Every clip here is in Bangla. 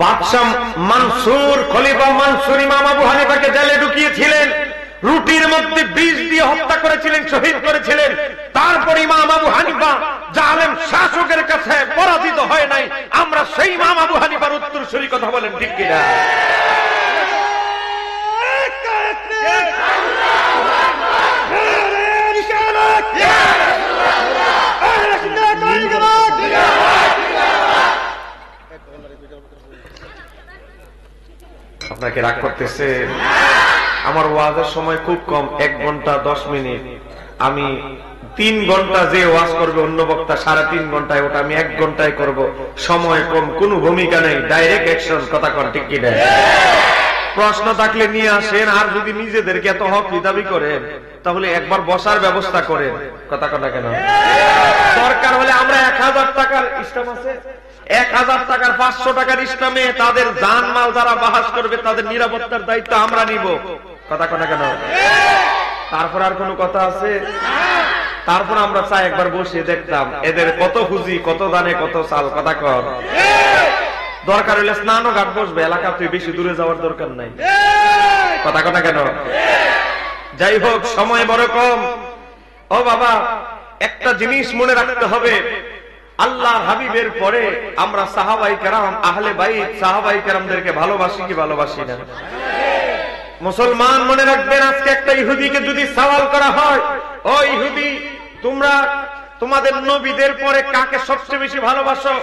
বাদশাহ মানসুর, খলিফা মানসুর ইমাম আবু হানিফাকে জেলে ঢুকিয়েছিলেন, রুটির মধ্যে বিষ দিয়ে হত্যা করেছিলেন, শহীদ করেছিলেন। তারপর ইমাম আবু হানিফা জালেম শাসকের কাছে পরাজিত হয় নাই। আমরা সেই ইমাম আবু হানিফার উত্তরসূরি, কথা বলেন ঠিক কিনা? আপনাকে রাগ করতেছে? আমার ওয়াজের সময় খুব কম, 1 ঘন্টা 10 মিনিট। আমি 3 ঘন্টা যে ওয়াজ করবে অন্য বক্তা 3.5 ঘন্টায়, ওটা আমি 1 ঘন্টায় করব। সময় কম, কোনো ভূমিকা নেই, ডাইরেক্ট অ্যাকশন, কথা কন ঠিক কি না? প্রশ্ন থাকলে নিয়ে আসেন, আর যদি নিজেদেরকে এত হক দাবি করেন তাহলে একবার বসার ব্যবস্থা করেন, কথা কন না কেন? সরকার হলে আমরা 1000 টাকার ইসলাম আছে, 1000 টাকার 500 টাকার ইসলামে তাদের জানমাল যারা বাহাস করবে তাদের নিরাপত্তার দায়িত্ব আমরা নিব, কথা কন না কেন? তারপর আর কোনো কথা আছে? তারপর আমরা চাই একবার বসে দেখতাম এদের কত পুঁজি, কত দানে, কত চাল, কথা কর। দরকার হলে স্নান ঘাট বসবে, এলাকা তুই বেশি দূরে যাওয়ার দরকার নাই, কথা কথা কেন? যাই হোক, সময় বড় কম। ও বাবা, একটা জিনিস মনে রাখতে হবে, আল্লাহ হাবিবের পরে আমরা সাহাবাই কেরাম, আহলে বাইত, সাহাবাই কেরামদেরকে ভালোবাসি কি ভালোবাসি না? মুসলমান মনে রাখবেন, আজকে একটা ইহুদিকে যদি সওয়াল করা হয়, ও ইহুদি, তোমরা তোমাদের নবীদের পরে কাকে সবচেয়ে বেশি ভালোবাসো?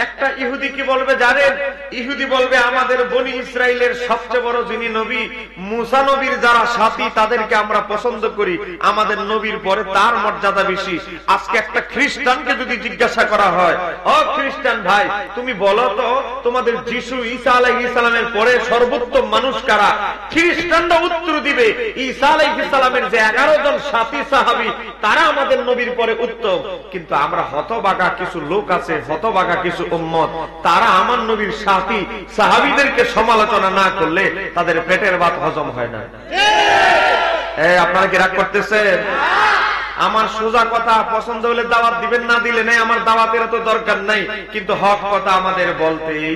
একটা ইহুদি কি বলবে জানেন? ইহুদি বলবে, আমাদের বনি ইসরাইলের সবচেয়ে বড় যিনি নবী, মুসা নবীর যারা সাথী তাদেরকে আমরা পছন্দ করি, আমাদের নবীর পরে তার মর্যাদা বেশি। আজকে একটা খ্রিস্টানকে যদি জিজ্ঞাসা করা হয়, ও খ্রিস্টান ভাই, তুমি বলো তো তোমাদের যিশু ঈসা আলাইহিস সালামের পরে সর্বোত্তম মানুষ কারা? খ্রিস্টানরা উত্তর দিবে, ঈসা আলাইহিস সালামের যে 11 জন সাথী সাহাবী তারা আমাদের নবীর পরে উত্তম। কিন্তু আমরা হতভাগা কিছু লোক আছে, হতভাগা কিছু উম্মত, তারা আমার নবীর সাথী সাহাবীদেরকে সমালোচনা না করলে তাদের পেটের ভাত হজম হয় না। আপনারা কি রাগ করতেছেন? আমার সোজা কথা, পছন্দ হলে দাওয়াত দিবেন, না দিলে নেই, আমার দাওয়াতের তো দরকার নাই, কিন্তু হক কথা আমাদের বলতেই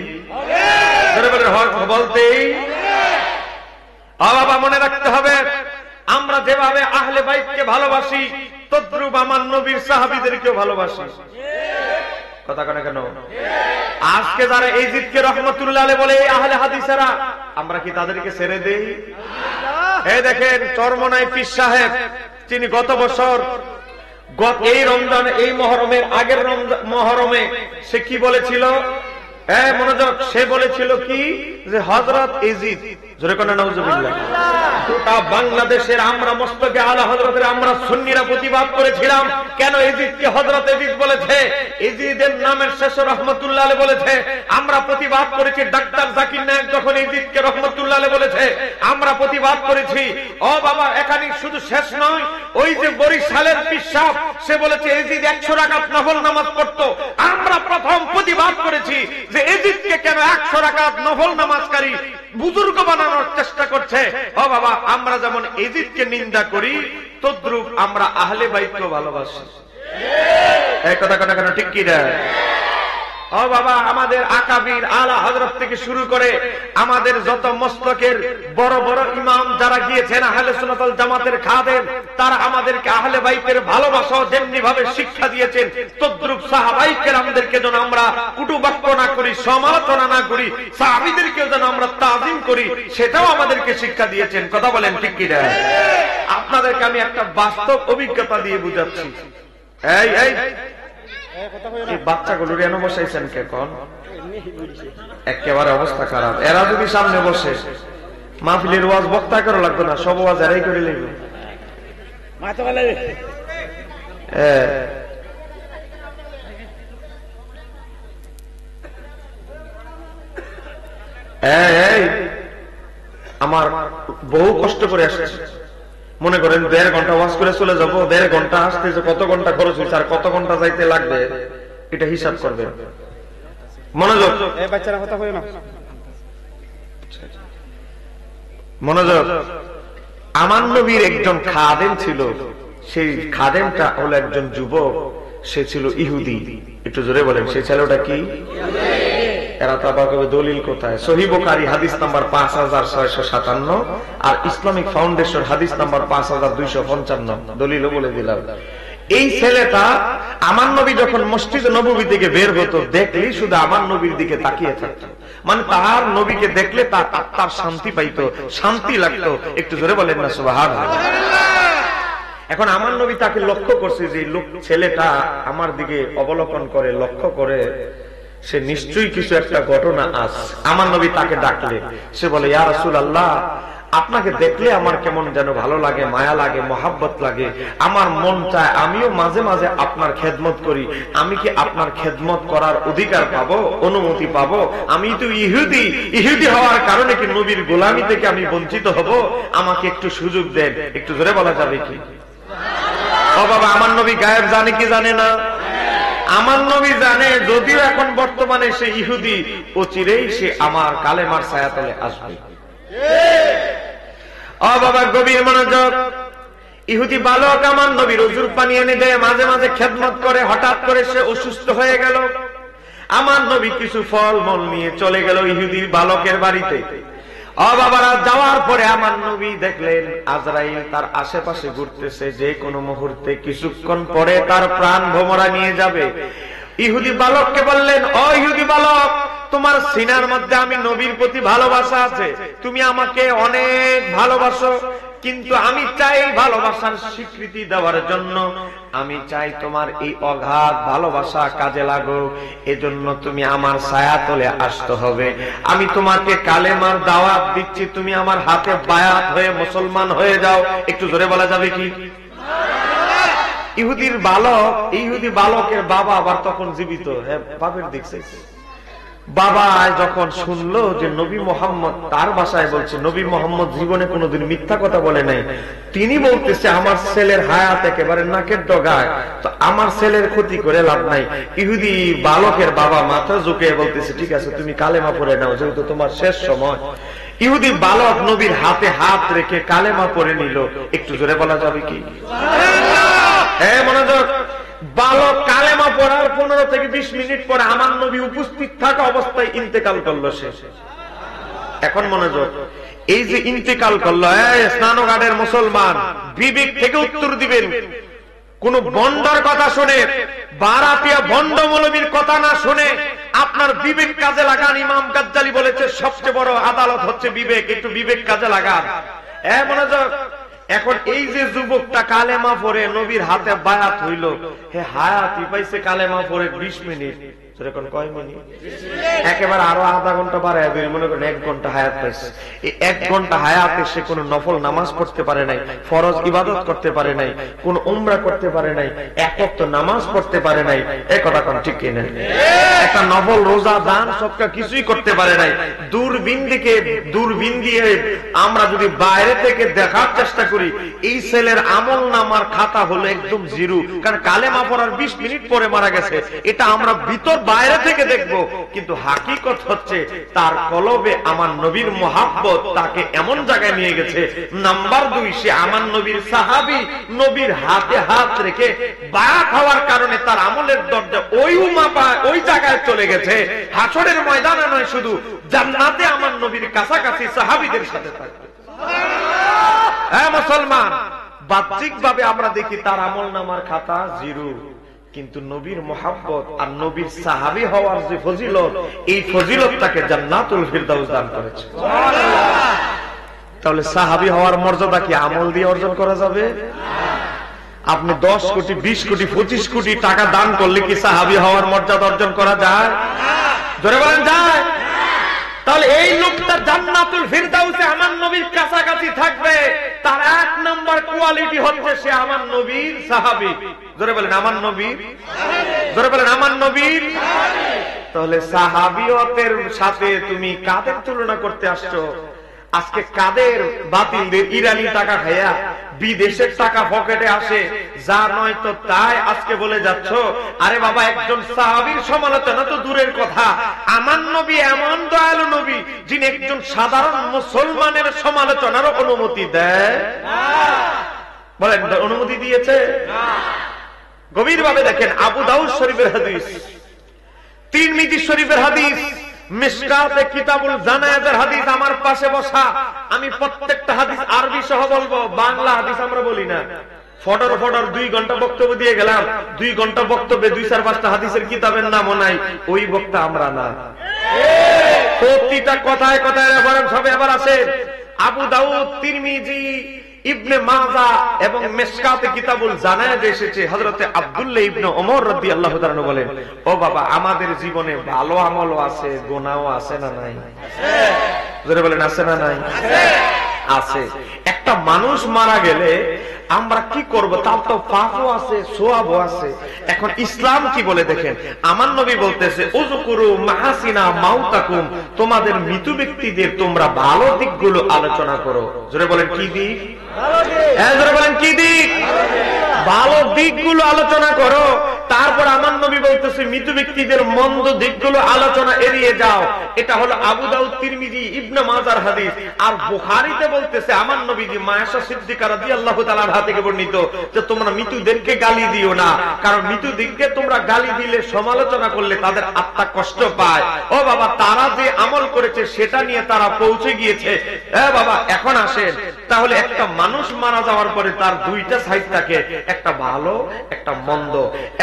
হবে, হক বলতেই। বাবা মনে রাখতে হবে, আমরা যেভাবে আহলে বাইতকে ভালোবাসি তদ্রূপ আমার নবীর সাহাবীদেরকেও ভালোবাসি, কথা কেন কেন? আজকে যারা ইজিদকে রহমতুল্লাহ আলাইহি বলে আহলে হাদিসেরা, আমরা কি তাদেরকে ছেড়ে দেই? এই দেখেন চরমনাই পীর সাহেব, তিনি গত বছর এই রমজান, এই মহরমের আগের মহরমে সে কি বলেছিল? মনোযোগ, সে বলেছিল কি যে হযরত ইজিদ, জোরে কোন নাউজুবিল্লাহ, গোটা বাংলাদেশের আমরা মস্তকে আলা হযরতের আমরা সুন্নিরা প্রতিবাদ করেছিলাম। কেন ইজিদকে হযরত ইজিদ বলেছে? ইজিদের নামের শেষে রহমাতুল্লাহ আলাইহি বলেছে। আমরা প্রতিবাদ করেছি ডাক্তার জাকির নায়েক যখন ইজিদকে রহমাতুল্লাহ আলাইহি বলেছে, আমরা প্রতিবাদ করেছি। ও বাবা, এখানে শুধু শেষ নয়, ওই যে বরিশালের পীর সাহেব, সে বলেছে ইজিদ 100 রাকাত নফল নামাজ পড়তো। আমরা প্রথম প্রতিবাদ করেছি যে ইজিদকে কেন 100 রাকাত নফল নামাজকারী বুজুর্গ বানানোর চেষ্টা করছে। ও বাবা, আমরা যেমন ইজিদকে নিন্দা করি তদ্রূপ আমরা আহলে বাইতকে ভালোবাসি, এই কথা কথা কেন ঠিক কি না? ও বাবা, আমাদের আকাবির আলা হযরত থেকে শুরু করে আমাদের যত মস্তকের বড় বড় ইমাম যারা গিয়েছেন আহলে সুন্নাত ওয়াল জামাতের খাদেম, তারা আমাদেরকে আহলে বাইতের ভালোবাসা যেমনি ভাবে শিক্ষা দিয়েছেন তদ্রূপ সাহাবায়ে কেরামদেরকে যেন আমরা কুটুবাক্য না করি, সমালোচনা না করি, সাহাবীদেরকে যেন আমরা তাজিম করি, সেটাও আমাদেরকে শিক্ষা দিয়েছেন, কথা বলেন ঠিক কি না? আপনাদেরকে আমি একটা বাস্তব অভিজ্ঞতা দিয়ে বুঝাচ্ছি। এই বাচ্চাগুলোর এনে বসাইছেন কে? কোন একেবারে অবস্থা খারাপ। এরা যদি সামনে বসে মাহফিলের ওয়াজ বক্তা করে লাগবে না, সব ওয়াজ এরাই করে লাগবে। আমার বহু কষ্ট করে আসছে, মনে করেন 1.5 ঘন্টা ওয়াজ করে চলে যাবো, 1.5 ঘন্টা আসতে যে কত ঘন্টা খরচ হয়েছে আর কত ঘন্টা যাইতে লাগবে এটা হিসাব করবে। মনোযোগ, মনোযোগ। আমার নবীর একজন খাদেম ছিল, সেই খাদেমটা হলো একজন যুবক, সে ছিল ইহুদি। একটু জোরে বলেন, সেই ছেলেটা কি? এরা তো আবার কবে দলিল কোথায়? সহিহ বুখারী হাদিস নাম্বার 5657 আর ইসলামিক ফাউন্ডেশন হাদিস নাম্বার 5255। দলিলও বলে দিলাম। এই ছেলেটা আমার নবী যখন মসজিদ নববী থেকে বের হতো, দেখলেই শুধু আমার নবীর দিকে তাকিয়ে থাকতো। মানে তার নবীকে দেখলে তার আত্মার শান্তি পাইতো, শান্তি লাগতো। একটু জোরে বলেন না সুবহানাল্লাহ। এখন আমার নবী তাকে লক্ষ্য করছে যে লোক ছেলেটা আমার দিকে অবলোকন করে, লক্ষ্য করে, সে নিশ্চয়ই কিছু একটা ঘটনা আছে। আমার নবী তাকে ডাকলে সে বলে, ইয়া রাসূলুল্লাহ, আপনাকে দেখলে আমার কেমন যেন ভালো লাগে, মায়া লাগে, মহাব্বত লাগে। আমার মন চায় আমিও মাঝে মাঝে আপনার খেদমত করি। আমি কি আপনার খেদমত করার অধিকার পাবো, অনুমতি পাবো? আমি তো ইহুদি, ইহুদি হওয়ার কারণে কি নবীর গোলামি থেকে আমি বঞ্চিত হব? আমাকে একটু সুযোগ দেন। একটু জোরে বলা যাবে কি? ও বাবা, আমার নবী গায়েব জানে কি জানে না? আমার নবী জানে, যদিও এখন বর্তমানে সে ইহুদি, ও চিরেই সে আমার কালেমার ছায়াতলে আসবে। ও বাবা, গভীর মনোযোগ। ইহুদি বালক আমার নবীর ওযুর পানি এনে দেয়, মাঝে মাঝে খেদমত করে। হঠাৎ করে সে অসুস্থ হয়ে গেল। আমার নবী কিছু ফল মল নিয়ে চলে গেল ইহুদি বালকের বাড়িতে। ও বাবারা, যাওয়ার পরে আমার নবী দেখলেন আজরাইল তার আশেপাশে ঘুরতেছে, যে কোনো মুহূর্তে কিছুক্ষণ পরে তার প্রাণ ভোমরা নিয়ে যাবে। ইহুদি বালককে বললেন, ও ইহুদি বালক, তোমার সিনার মধ্যে আমি নবীর প্রতি ভালোবাসা আছে, তুমি আমাকে অনেক ভালোবাসো, কিন্তু আমি চাই ভালোবাসার স্বীকৃতি দেওয়ার জন্য আমি চাই তোমার এই অগাধ ভালোবাসা কাজে লাগুক। এজন্য তুমি আমার ছায়াতলে আসতে হবে। আমি তোমাকে কালেমার দাওয়াত দিচ্ছি, তুমি আমার হাতে বায়াত হয়ে মুসলমান হয়ে যাও। একটু জোরে বলা যাবে কি? ইহুদির বালক, ইহুদি বালকের বাবা আবার তখন জীবিত। হ্যাঁ, বাপের দেখছে। বাবা যখন শুনলো যে নবী মোহাম্মদ, তার ভাষায় বলছে, নবী মোহাম্মদ জীবনে কোনোদিন মিথ্যা কথা বলে নাই। তিনি বলতেছে আমার ছেলের হায়াত একেবারে নাকের ডগায়, তো আমার ছেলের ক্ষতি করে লাভ নাই। ইহুদি বালকের বাবা মাথা ঝুঁকে বলতেছে, ঠিক আছে, তুমি কালেমা পড়ে নাও, যেহেতু তোমার শেষ সময়। ইহুদি বালক নবীর হাতে হাত রেখে কালেমা পড়ে নিল। একটু জোরে বলা যাবে কি? হ্যাঁ, মনোযোগ। বালক কালেমা পড়ার 15 থেকে 20 মিনিট পরে আমার নবী উপস্থিত থাকা অবস্থায় ইন্তেকাল করলো সে। এখন মনোযোগ, এই যে ইন্তেকাল করলো, স্নানঘাটের মুসলমান বিবেক থেকে উত্তর দিবেন। কোন বন্ডার কথা শুনে, বারাতিয়া বন্ড মৌলবীর কথা না শুনে আপনার বিবেক কাজে লাগান। ইমাম গাজ্জালি বলেছে সবচেয়ে বড় আদালত হচ্ছে বিবেক। একটু বিবেক কাজে লাগান। মনোযোগ। এখন এই যে যুবকটা কালেমা পড়ে নবীর হাতে বায়াত হইল, হে হায়াতই পাইছে কালেমা পড়ে 20 মিনিট। কয় মিনিট? একেবারে আরো আধা ঘন্টা বাড়ায় দিল, মনে করেন 1 ঘন্টা হায়াত পাইছে। এই 1 ঘন্টা হায়াতে সে কোন নফল নামাজ পড়তে পারে নাই, ফরজ ইবাদত করতে পারে নাই, কোন উমরা করতে পারে নাই, এক ওয়াক্ত নামাজ পড়তে পারে নাই। এই কথা কোন ঠিক কিনা? একটা নফল রোজা দান সবটা কিছুই করতে পারে নাই। দূরবীন দিয়ে আমরা যদি বাইরে থেকে দেখার চেষ্টা করি, এই ছেলের আমল নামার খাতা হলো একদম জিরো। কারণ কালেমা পড়ার 20 মিনিট পরে মারা গেছে, এটা আমরা ভিতর বাইরে থেকে দেখবো, কিন্তু হাকিকত হচ্ছে তার কলবে আমার নবীর মোহাব্বত তাকে এমন জায়গায় নিয়ে গেছে। নাম্বার 2, সে আমার নবীর সাহাবী, নবীর হাতে হাত রেখে বায়াত হওয়ার কারণে তার আমলের দরজা ওই জায়গায় চলে গেছে। হাসরের ময়দানে নয়, শুধু জান্নাতে আমার নবীর কাছাকাছি সাহাবীদের সাথে থাকবে। হ্যাঁ মুসলমান, বাহ্যিক ভাবে আমরা দেখি তার আমল নামার খাতা জিরো, কিন্তু নবীর মোহাব্বত আর নবীর সাহাবী হওয়ার যে ফজিলত, এই ফজিলত তাকে জান্নাতুল ফিরদাউস দান করেছে। তাহলে সাহাবী হওয়ার মর্যাদা কি আমল দিয়ে অর্জন করা যাবে? আপনি 10 কোটি, 20 কোটি, 25 কোটি টাকা দান করলে কি সাহাবী হওয়ার মর্যাদা অর্জন করা যায়? জোরে বলেন, যায়? তাহলে এই লোকটা জান্নাতুল ফিরদাউসে আমার নবীর কাছাকাছি থাকবে, তার 1 নাম্বার কোয়ালিটি হচ্ছে সে আমার নবীর সাহাবী। জোরে বলেন, আমার নবীর। জোরে বলেন, আমার নবীর। তাহলে সাহাবিয়তের সাথে তুমি কাদের তুলনা করতে আসছো? আজকে কাদের বাতিলদের ইরানি টাকা খাইয়া বিদেশের টাকা পকেটে আসে, যা নয় তো তাই আজকে বলে যাচ্ছ। আরে বাবা, একজন সাহাবীর সমালোচনা তো দূরের কথা, আমার নবী এমন দয়ালু নবী যিনি একজন সাধারণ মুসলমানের সমালোচনার অনুমতি দেয় না। বলেন, অনুমতি দিয়েছে না? গভীরভাবে দেখেন, আবু দাউদ শরীফের হাদিস, তিরমিজি শরীফের হাদিস, মিশকাতে কিতাবুল জানায়েজের হাদিস আমার পাশে বসা, আমি প্রত্যেকটা হাদিস আরবি সহ বলবো, বাংলা হাদিস আমরা বলি না। ফটর 2 ঘন্টা বক্তব্য দিয়ে গেলাম, 2 ঘন্টা বক্তব্যে 2-4-5টা হাদিসের কিতাবের নামও নাই, ওই বক্তা আমরা না। প্রতিটা কথায় কথায় রেফারেন্স হবে। এবার আছে আবু দাউদ, তিরমিজি, ইবনে মাজাহ এবং মিশকাতে কিতাবুল জানায়েজ এসেছে। হযরতে আব্দুল্লাহ ইবনে ওমর রাদিয়াল্লাহু তাআলা বলেন, ও বাবা, আমাদের জীবনে ভালো আমলও আছে, গুনাহও আছে না নাই? আছে। জোরে বলেন, আছে না নাই? আছে। আছে। একটা মানুষ মারা গেলে আমরা কি করব? তার তো পাপও আছে, সওয়াবও আছে। এখন ইসলাম কি বলে দেখেন, আমার নবী বলতেছে, উযকুরু মাহাসিনা মাউতাকুম, তোমাদের মৃত ব্যক্তিদের তোমরা ভালো দিকগুলো আলোচনা করো। জোরে বলেন কি দিক? ভালো দিক। হ্যাঁ, জোরে বলেন কি দিক? ভালো দিকগুলো আলোচনা করো। তারপর আমার নবী বলতেছে, মৃত ব্যক্তিদের মন্দ দিকগুলো আলোচনা এড়িয়ে যাও। এটা হলো আবু দাউদ, তিরমিজি, ইবনে মাজাহর হাদিস। আর বুখারীতে বলতেছে আমার নবীজি মায়েশা সিদ্দিকা রাদিয়াল্লাহু তাআলা আনহা থেকে বর্ণিত যে তোমরা মৃতদেরকে গালি দিও না, কারণ মৃতদেরকে তোমরা গালি দিলে, সমালোচনা করলে তাদের আত্মা কষ্ট পায়। ও বাবা, তারা যে আমল করেছে সেটা নিয়ে তারা পৌঁছে গিয়েছে। বাবা, এখন আসেন, তাহলে একটা মানুষ মারা যাওয়ার পরে তার 2টা সাইড থাকে, একটা ভালো, একটা মন্দ,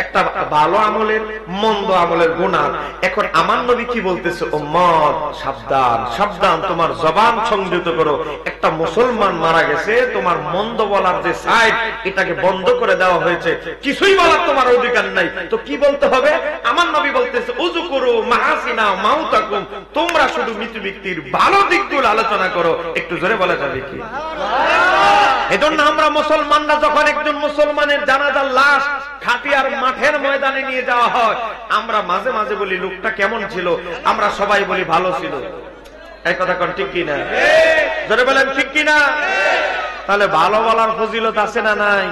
একটা ভালো আমলের, মন্দ আমলের গুনাহ। এখন আমার নবী কি বলতেছে, উম্মত সাবধান, সাবধান, তোমার জবান সংযত করো। একটা মুসলমান মারা গেছে, তোমার মন্দ বলার যে সাইড, এটাকে বন্ধ করে দেওয়া হয়েছে, কিছুই বলার তোমার অধিকার নাই। তো কি বলতে হবে? আমার নবী বলতেছে, উযকুরু মাহাসিনা মাউতাকুম, তোমরা শুধু মৃত ব্যক্তির ভালো দিকগুলো আলোচনা করো। একটু জোরে বলা যাবে কি? এজন্য আমরা মুসলমানরা যখন একজন মুসলমানের জানাজার লাশ খাটিয়ার মাঠের ময়দানে নিয়ে যাওয়া হয়, আমরা মাঝে মাঝে বলি লোকটা কেমন ছিল, আমরা সবাই বলি ভালো ছিল। এই কথা কোন ঠিক কিনা? জোরে বলেন ঠিক কিনা? তাহলে ভালো বলার ফজিলত আছে না নাই?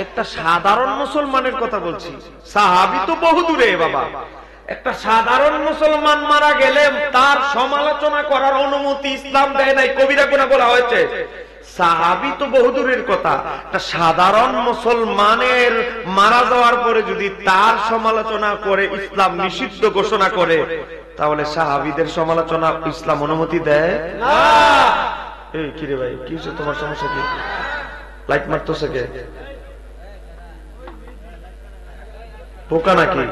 একটা সাধারণ মুসলমানের কথা বলছি, সাহাবী তো বহু দূরে বাবা। একটা সাধারণ মুসলমান মারা গেলে তার সমালোচনা করার অনুমতি ইসলাম দেয় নাই, কবিরা গুনাহ বলা হয়েছে। সাহাবী তো বহুদূরের কথা, একটা সাধারণ মুসলমানের মারা যাওয়ার পরে যদি তার সমালোচনা করে ইসলাম নিষিদ্ধ ঘোষণা করে, তাহলে সাহাবীদের সমালোচনা ইসলাম অনুমতি দেয় না। এই কি রে ভাই, কি হচ্ছে তোমার সমস্যা কি? লাইট মারতেছে কে? পোকা নাকি?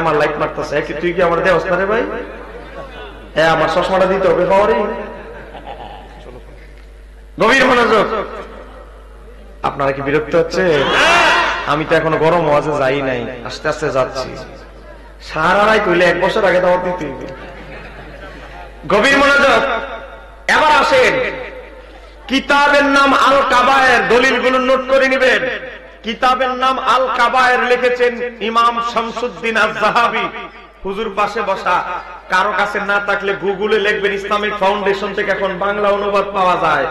আমার লাইট মারতেছে, তুই কি আমার দেওয়াস না রে ভাই? আমার চশমাটা দিতে হবে পাওয়ারই। গভীর মনোযোগ। আপনারা কি বিরক্ত হচ্ছে? আমি তো এখনো গরম ওয়াজে যাই নাই, আস্তে আস্তে যাচ্ছি। সারা রাত হইলে 1 বছর আগে দাওয়াত দিতে। গভীর মনোযোগ। এবার আসেন, কিতাবের নাম আল কাবায়ের, দলিলগুলো নোট করে নেবেন। কিতাবের নাম আল কাবায়ের, লিখেছেন ইমাম শামসুদ্দিন আয-যাহাবী। হুজুর পাশে বসা, কারো কাছে না থাকলে গুগলে লিখবেন, ইসলামিক ফাউন্ডেশন থেকে এখন বাংলা অনুবাদ পাওয়া যায়।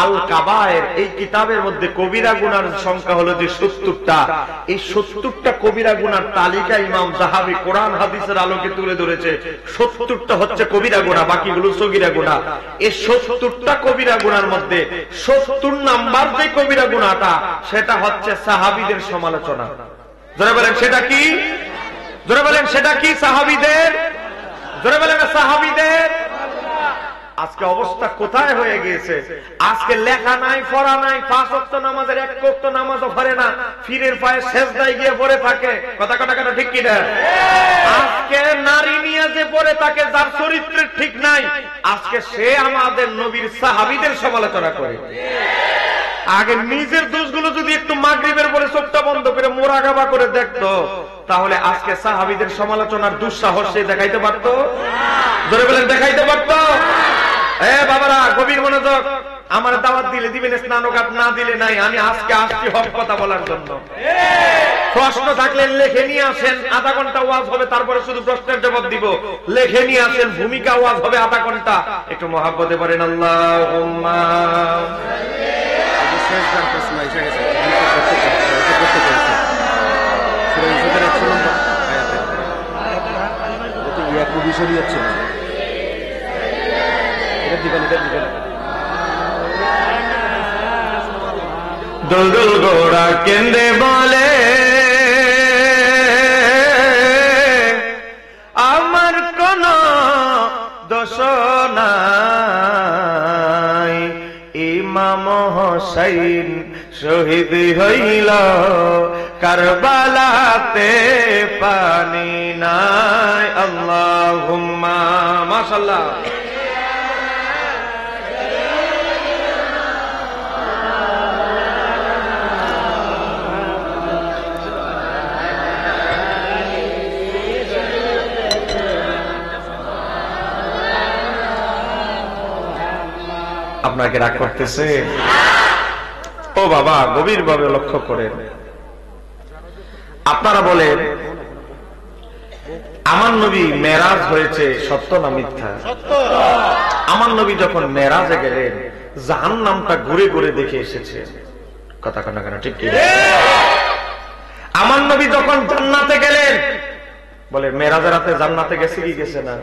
আল কাবায়ের এই কিতাবের মধ্যে কবিরা গুনার সংখ্যা হলো যে 70টা। এই 70টা কবিরা গুনার তালিকা ইমাম যাহাবী কোরআন হাদিসের আলোকে তুলে ধরেছে। 70টা হচ্ছে কবিরা গুনাহ, বাকিগুলো সগীরা গুনাহ। এই 70টা কবিরা গুনার মধ্যে 70 নাম্বার যে কবিরা গুনাহটা, সেটা হচ্ছে সাহাবীদের সমালোচনা। যারা বলেন সেটা কি? জোরে বলেন সেটা কি? সাহাবীদের। জোরে বলেন সাহাবীদের। আজকে অবস্থা কোথায় হয়ে গিয়েছে? আজকে লেখা নাই, পড়া নাই, 5 ওয়াক্ত নামাজের 1 ওয়াক্ত নামাজও পড়ে না, ফিরের পায়ে সেজদায় গিয়ে পড়ে থাকে। কথা ঠিক কি না? আজকে নারী নিয়ে যে পড়ে থাকে, যার চরিত্রের ঠিক নাই, আজকে সে আমাদের নবীর সাহাবীদের সমালোচনা করে। আগে নিজের দোষগুলো যদি একটু মাগরিবের পরে চোখটা বন্ধ করে মোরাকাবা করে দেখতো, তাহলে আজকে সাহাবীদের সমালোচনার দুঃসাহস সে দেখাইতে পারতো? জোরে বলেন দেখাইতে পারতো? বাবারা, গভীর মনোযোগ। আমার দাওয়াত দিলে দিবেন, স্নানঘাট না দিলে নাই। আমি আজকে আসছি হক কথা বলার জন্য। প্রশ্ন থাকলে লেখে নিয়ে আসেন, আধা ঘন্টা ওয়াজ হবে, তারপরে শুধু প্রশ্নের জবাব দিব। লেখে নিয়ে আসেন, ভূমিকা ওয়াজ হবে আধা ঘন্টা। একটু মহাব্বতে বলেন আল্লাহুম্মা। দুলদুল গোড়া কেন্দ্রে বলে আমার কোন নাই, ইমাম হোসেন শহীদ হইল কারবালাতে পানি নাই। আল্লাহুম্মা মাশাআল্লাহ। আপনাকে রাগ করতেছে? ও বাবা, গভীর ভাবে লক্ষ্য করেন। আপনারা বলেন আমার নবী মেরাজ হয়েছে সত্য না মিথ্যা? আমার নবী যখন মেরাজে গেলেন জাহান্নামটা ঘুরে ঘুরে দেখে এসেছে। কথা কন না কেন, ঠিক কি? আমার নবী যখন জান্নাতে গেলেন, বলে মেরাজের রাতে জান্নাতে গেছে কি গেছে না?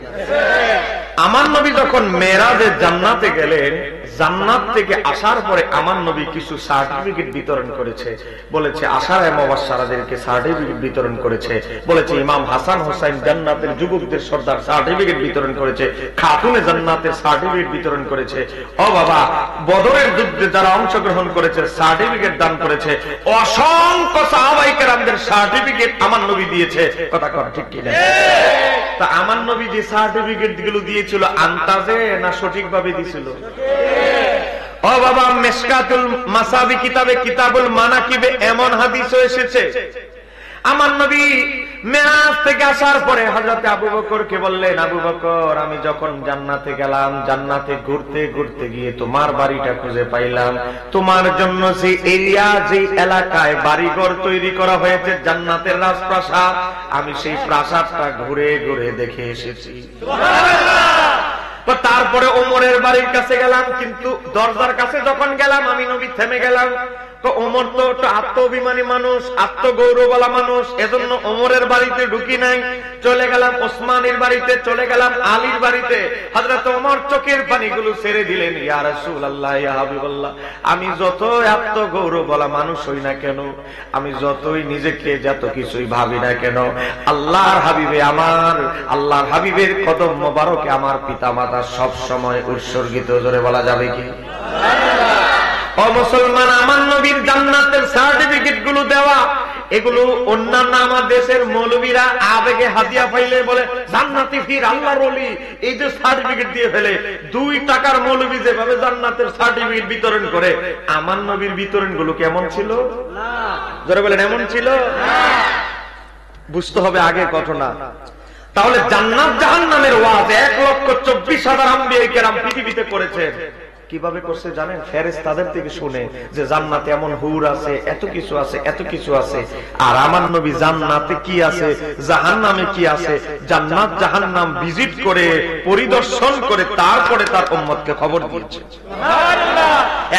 আমার নবী যখন মেরাজে জান্নাতে গেলেন, জান্নাত থেকে আসার পরে আমার নবী কিছু সার্টিফিকেট বিতরণ করেছে। বলেছে আশারায়ে মুবাশশারাদেরকে সার্টিফিকেট বিতরণ করেছে। বলেছে ইমাম হাসান হোসেন জান্নাতের যুবকদের সর্দার সার্টিফিকেট বিতরণ করেছে। খাতুনে জান্নাতের সার্টিফিকেট বিতরণ করেছে। ও বাবা, বদরের যুদ্ধে যারা অংশগ্রহণ করেছে সার্টিফিকেট দান করেছে। অসংখ্য সাহাবায়ে কেরামদের সার্টিফিকেট আমার নবী দিয়েছে। কথা কর, ঠিক কি না? তা আমার নবী যে সার্টিফিকেট গুলো দিয়েছিল আন্তাজে না সঠিকভাবে দিয়েছিল? ও বাবা, মিশকাতুল মাসাবি কিতাবে কিতাবুল মানাকিবে এমন হাদিসও এসেছে আমার নবী মেরাজ থেকে আসার পরে হযরত আবু বকরকে বললেন, আবু বকর, আমি যখন জান্নাতে গেলাম, জান্নাতে ঘুরতে ঘুরতে গিয়ে তোমার বাড়িটা খুঁজে পাইলাম। তোমার জন্য যে এরিয়া, যে এলাকায় বাড়িঘর তৈরি করা হয়েছে জান্নাতের রাজপ্রাসাদ, আমি সেই প্রাসাদটা ঘুরে ঘুরে দেখে এসেছি। তারপরে ওমরের বাড়ির কাছে গেলাম, কিন্তু দরজার কাছে যখন গেলাম আমি নবী থেমে গেলাম। তো ওমর তো একটু আত্মঅভিমানী মানুষ, আত্মগৌরবওয়ালা মানুষ, এজন্য ওমরের বাড়িতে ঢুকি নাই। চলে গেলাম ওসমানের বাড়িতে, চলে গেলাম আলীর বাড়িতে। হযরত ওমর চোখের পানিগুলো ছেড়ে দিলেন, ইয়া রাসূলুল্লাহ, ইয়া হাবিবাল্লাহ, আমি যতই আত্মগৌরবওয়ালা মানুষ হই না কেন, আমি যতই নিজেকে যত কিছুই ভাবি না কেন, আল্লাহর হাবিবে আমার, আল্লাহর হাবিবের কদম মোবারকে আমার পিতামাতা সব সময় উৎসর্গিত। জোরে বলা যাবে কি? ও মুসলমান, আমার নবীর জান্নাতের সার্টিফিকেট গুলো দেওয়া, এগুলো অন্যান্য আমার দেশের মৌলবীরা আবেগে হাদিয়া পাইলে বলে জান্নাতি ফির আল্লাহর ওলি, এই যে সার্টিফিকেট দিয়ে ফেলে। 2 টাকার মৌলবী যেভাবে জান্নাতের সার্টিফিকেট বিতরণ করে, আমার নবীর বিতরণ গুলো কেমন ছিল? যারা বলেন এমন ছিল? বুঝতে হবে আগে ঘটনা। তাহলে জান্নাত জাহান্নামের ওয়াজ 1,24,000 আম্বিয়া কেরাম পৃথিবীতে করেছেন। কিভাবে করছে জানেন? ফেরেশতাদের থেকে শুনে যে জান্নাতে এমন হুর আছে, এত কিছু আছে, এত কিছু আছে। আর আমার নবী জান্নাতে কি আছে, জাহান্নামে কি আছে, জান্নাত জাহান্নাম ভিজিট করে, পরিদর্শন করে, তারপরে তার উম্মতকে খবর দিয়েছে। সুবহানাল্লাহ।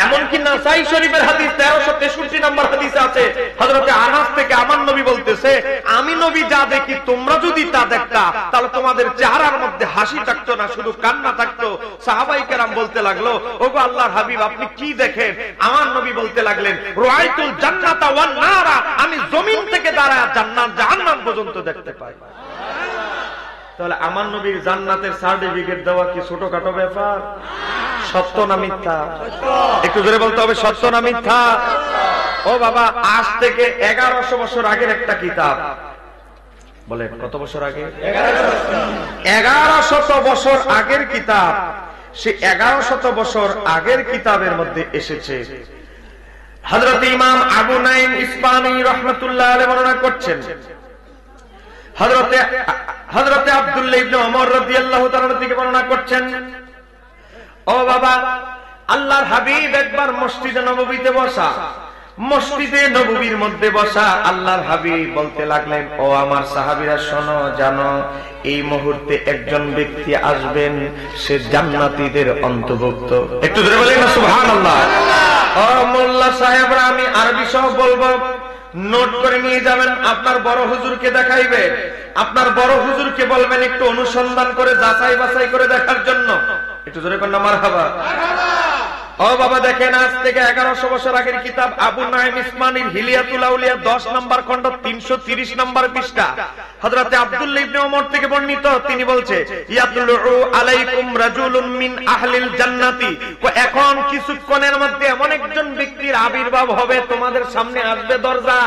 এমনকি নাসাই শরীফের হাদিস 1363 নম্বর হাদিসে আছে, হযরতে আনাস থেকে আমার নবী বলতেছে, আমি নবী যা দেখি তোমরা যদি তা দেখতা, তাহলে তোমাদের চেহারার মধ্যে হাসি থাকতো না, শুধু কান্না থাকতো। সাহাবায়ে কেরাম বলতে লাগলো, ওগো আল্লাহর হাবিব, আপনি কি দেখেন? আমার নবী বলতে লাগলেন, রাআইতুল জান্নাতা ওয়ান নারা, আমি জমিন থেকে দাঁড়ায় জান্নাত জাহান্নাম পর্যন্ত দেখতে পাই। তাহলে আমার নবীর জান্নাতের সার্টিফিকেট দেওয়া কি ছোটখাটো ব্যাপার? সত্য না মিথ্যা? একটু জোরে বলতে হবে, সত্য না মিথ্যা? ও বাবা, আজ থেকে 1100 বছর আগের একটা কিতাব। বলেন কত বছর আগে? 1100 বছর আগের কিতাব। সে 1100 বছর আগের কিতাবের মধ্যে এসেছে। হযরত ইমাম আবু নাঈম ইসপাহানী রাহমাতুল্লাহ আলাইহি বর্ণনা করছেন, হযরতে আব্দুল্লাহ ইবনে ওমর রাদিয়াল্লাহু তাআলা থেকে বর্ণনা করছেন, ও বাবা, আল্লাহর হাবিব একবার মসজিদে নববীতে বসা, মসজিদে নববীর মধ্যে বসা আল্লাহর হাবিব বলতে লাগলেন, ও আমার সাহাবীরা শোনো, জানো এই মুহূর্তে একজন ব্যক্তি আসবেন, সে জান্নাতীদের অন্তর্ভুক্ত। একটু ধরে বলেন না সুবহানাল্লাহ। ও মোল্লা সাহেবরা, আমি আরবি সহ বলবো, নোট করে নিয়ে যাবেন, আপনার বড় হুজুরকে দেখাইবেন, আপনার বড় হুজুরকে বলবেন একটু অনুসন্ধান করে যাচাই বাছাই করে দেখার জন্য। একটু জোরে কর না মারহাবা। ও বাবা দেখেন, আজ থেকে 1100 বছর আগের কিতাব আবু নাঈম ইসমানীর হিলিয়াতুল আউলিয়া 10 নম্বর খণ্ড 330 নম্বর পৃষ্ঠা, হযরত আব্দুল্লাহ ইবনে ওমর থেকে বর্ণিত। তিনি বলছে, ইয়াতুলু আলাইকুম রাজুলুম মিন আহলিল জান্নাতি, এখন কিছুক্ষণের মধ্যে এমন একজন ব্যক্তির আবির্ভাব হবে, তোমাদের সামনে আসবে দরজা,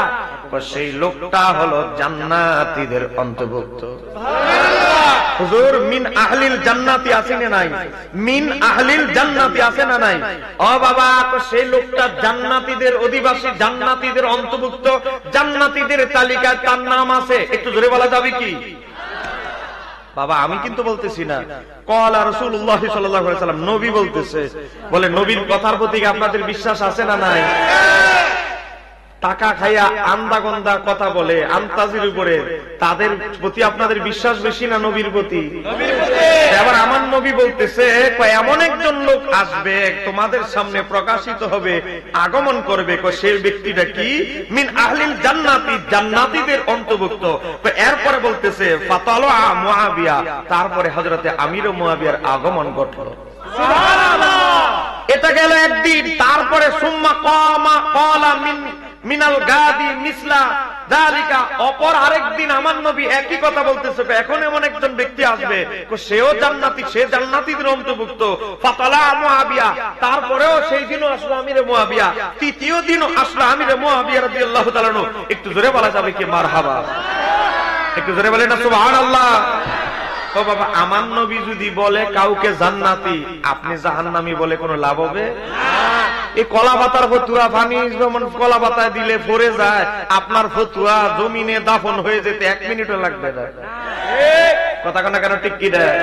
সেই লোকটা হলো জান্নাতীদের অন্তর্ভুক্ত। হুজুর, মিন আহলিল জান্নাতি আছে না নাই? মিন আহলিল জান্নাতি আছে না নাই? ও বাবা, সেই লোকটা জান্নাতীদের অধিবাসী, জান্নাতীদের অন্তর্ভুক্ত, জান্নাতীদের তালিকায় তার নাম আছে। একটু জোরে বলা যাবে কি? বাবা আমি কিন্তু বলতেছি না, ক্বালা রাসূলুল্লাহ সাল্লাল্লাহু আলাইহি ওয়াসাল্লাম, নবী বলতেছে। বলে নবীর কথার প্রতি আপনাদের বিশ্বাস আছে না নাই? টাকা খাইয়া আন্দা গন্দা কথা বলে আন্তাজির উপরে, তাদের প্রতি আপনাদের বিশ্বাস বেশি না নবীর প্রতি? এবার আমার নবী বলতেছে, এমন একজন লোক আসবে, তোমাদের সামনে প্রকাশিত হবে, আগমন করবে, সেই ব্যক্তিটা কি? মিন আহলিল জান্নাতি, জান্নাতীদের অন্তর্ভুক্ত। এরপরে বলতেছে ফাতালা মুআবিয়া, তারপরে হযরতে আমির মুআবিয়ার আগমন ঘটলো। এটা গেল একদিন। তারপরে সুম্মা ক্বালা মিনাল গাদি মিসলা যালিকা, অপর আরেকদিন আমার নবী একই কথা বলতেছে, এখন এমন একজন ব্যক্তি আসবে, সেও জান্নাতি, সে জান্নাতীদের অন্তর্ভুক্ত। ফাতালা মুআবিয়া, তারপরেও সেই দিনও আসলো আমিরে মুআবিয়া, তৃতীয় দিনও আসলো আমিরে মুআবিয়া রাদিয়াল্লাহু তাআলা আনহু। একটু জোরে বলা যাবে কি মারহাবা? একটু জোরে বলেন না সুবহানাল্লাহ। ও বাবা, আমার নবী যদি বলে কাউকে জান্নাতি, আপনি জাহান্নামী বলে কোনো লাভ হবে? এই কলা পাতার ফতুয়া, পানি যেমন কলা পাতায় দিলে পড়ে যায়, আপনার ফতুয়া জমিনে দাফন হয়ে যেতে 1 মিনিটও লাগবে না। কথা কেন কেন ঠিক কি দেয়?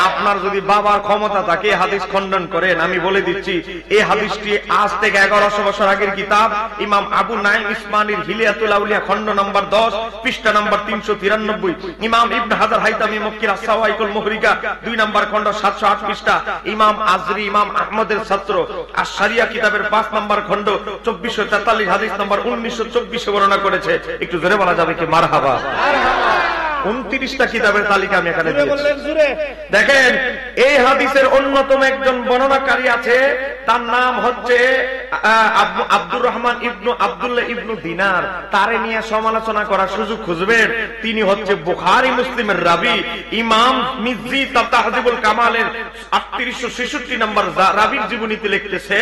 আপনার যদি বাবার ক্ষমতা থাকে হাদিস খণ্ডন করেন, আমি বলে দিচ্ছি এই হাদিসটি আজ থেকে 1100 বছর আগের কিতাব ইমাম আবু নাঈম ইসমানীর হিলিয়াতুল আউলিয়া খণ্ড নম্বর 10 পৃষ্ঠা নম্বর 393, ইমাম ইবনে হাজার হাইতামি মক্কির আস-সাওয়াইকুল মুহরিকা 2 নম্বর খণ্ড 708 পৃষ্ঠা, ইমাম আজরি ইমাম আহমদের ছাত্র আশ-শারিয়া কিতাবের 5 নম্বর খণ্ড 2443 হাদিস নম্বর 1924 বর্ণনা করেছে। একটু জোরে বলা যাবে কি মারহাবা? 29টা কিতাবের তালিকা আমি এখানে দিয়েছি। দেখেন, এই হাদিসের অন্যতম একজন বর্ণনাকারী আছে, তার নাম হচ্ছে আব্দুর রহমান ইবনু আব্দুল্লাহ ইবনু দিনার। তারে নিয়ে সমালোচনা করার সুযোগ খুঁজবেন। তিনি হচ্ছে বুখারী মুসলিমের রাবি। ইমাম মিজি তাহজিবুল কামালের 3866 নম্বর রাবির জীবনীতে লিখতেছে,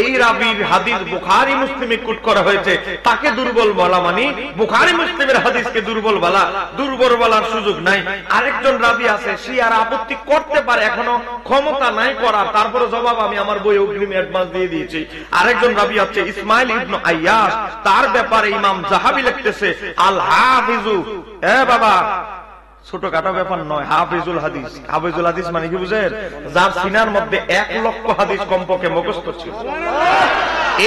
এই রাবির হাদিস বুখারী মুসলিমে কোট করা হয়েছে, তাকে দুর্বল বলা মানে বুখারী মুসলিমের হাদিসকে দুর্বল বলা, দুর্বল বলার সুযোগ নাই। আরেকজন রাবি আছে, সে আর আপত্তি করতে পারে, এখনো ক্ষমতা নাই করার, তারপরে জবাব আমি আমার বই অগ্রিম অ্যাডভান্স দিয়ে দিয়েছি। আরেকজন রাবি আছে ইসমাইল ইবনে আইয়াস, তার ব্যাপারে ইমাম যাহাবি লিখতেছে আল হাফিজু। বাবা ছোটখাটো ব্যাপার নয়, হাফিজুল হাদিস। হাফিজুল হাদিস মানে কি বুঝেন? যার সিনার মধ্যে 1 লক্ষ হাদিস কমপক্ষে মুখস্থ ছিল।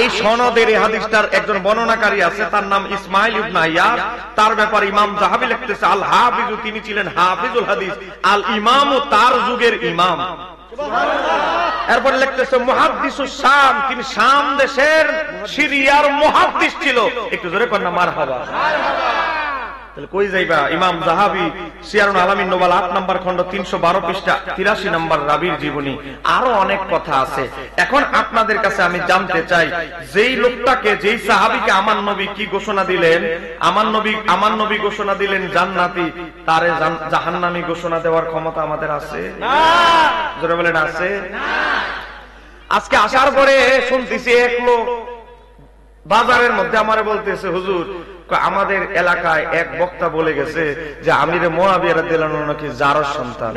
এই সনদের এই হাদিসটার একজন বর্ণনাকারী আছে, তার নাম ইসমাইল ইবনে আইয়াস। তার ব্যাপারে ইমাম যাহাবি লিখতেছে আল হাফিজু, তিনি ছিলেন হাফিজুল হাদিস, আল ইমামু, তার যুগের ইমাম। এরপর লিখতেছে মুহাদ্দিসুস শাম, তিনি শাম দেশের সিরিয়ার মুহাদ্দিস ছিল। একটু জোরে কর না মারহাবা। তাহলে কই যাইবা? ইমাম যাহাবি সিয়ারুল আলামিন নোবাল 8 নম্বর খণ্ড 312 পৃষ্ঠা 83 নম্বর রাবির জীবনী। আরো অনেক কথা আছে। এখন আপনাদের কাছে আমি জানতে চাই, যেই লোকটাকে, যেই সাহাবীকে আমার নবী কি ঘোষণা দিলেন? আমার নবী ঘোষণা দিলেন জান্নাতি, তারে জাহান্নামী ঘোষণা দেওয়ার ক্ষমতা আমাদের আছে না? জোরে বলেন আছে না? আজকে আসার পরে শুনতেছি এক লোক বাজারের মধ্যে আমারে বলতেছে, হুজুর আমাদের এলাকায় এক বক্তা বলে গেছে যে আমিরে মুআবিয়া রাদিয়াল্লাহু আনহু নাকি জারজ সন্তান।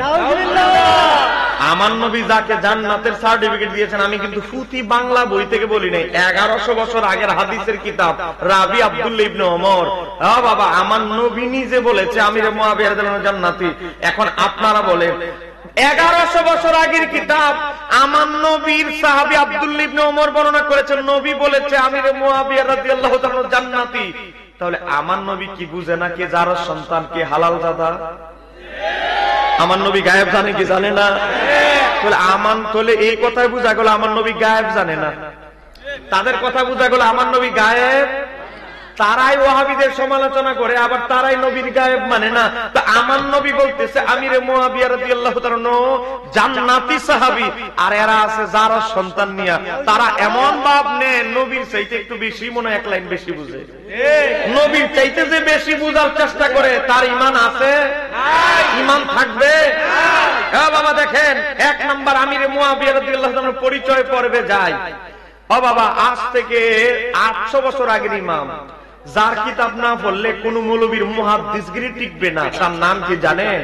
আমার নবী যাকে জান্নাতের সার্টিফিকেট দিয়েছেন, আমি কিন্তু ফুতি বাংলা বই থেকে বলি নাই, 1100 বছর আগের হাদিসের কিতাব রাবি আব্দুল্লাহ ইবনে ওমর। বাবা, আমার নবী নিজে বলেছে আমিরে মুআবিয়া রাদিয়াল্লাহু আনহু জান্নাতি। এখন আপনারা বলেন 1100 বছর আগের কিতাব, আমার নবীর সাহাবী আব্দুল্লাহ ইবনে ওমর বর্ণনা করেছেন, নবী বলেছে আমিরে মুআবিয়া রাদিয়াল্লাহু তাআলা জান্নাতি। তাহলে আমার নবী কি বুঝে না কে জারজ সন্তান, কে হালাল দাদা? আমার নবী গায়েব জানে কি জানে না? তাহলে এই কথাই বুঝা গেল আমার নবী গায়েব জানে না। তাদের কথা বুঝা গেল আমার নবী গায়েব তারাই ওয়াহাবিদের সমালোচনা করে, আবার তারাই নবীর গায়েব মানে না। তো আমার নবী বলতেছে আমিরে মুআবিয়া রাদিয়াল্লাহু তাআলা জান্নাতি সাহাবী, আর এরা আছে যারা সন্তান নিয়া, তারা এমন ভাব নেয় নবীর চাইতে একটু বেশি, মনে এক লাইন বেশি বুঝে। নবীর চাইতে যে বেশি বুঝার চেষ্টা করে তার ঈমান আছে? ঈমান থাকবে? হ্যাঁ বাবা, দেখেন 1 নাম্বার আমিরে মুআবিয়া রাদিয়াল্লাহু তাআলার পরিচয় পর্বে যায়। ও বাবা, আজ থেকে 800 বছর আগের ইমাম, যার কিতাব না পড়লে কোন মৌলবীর মুহাদ্দিসগিরি টিকবে না। তার নাম কি জানেন?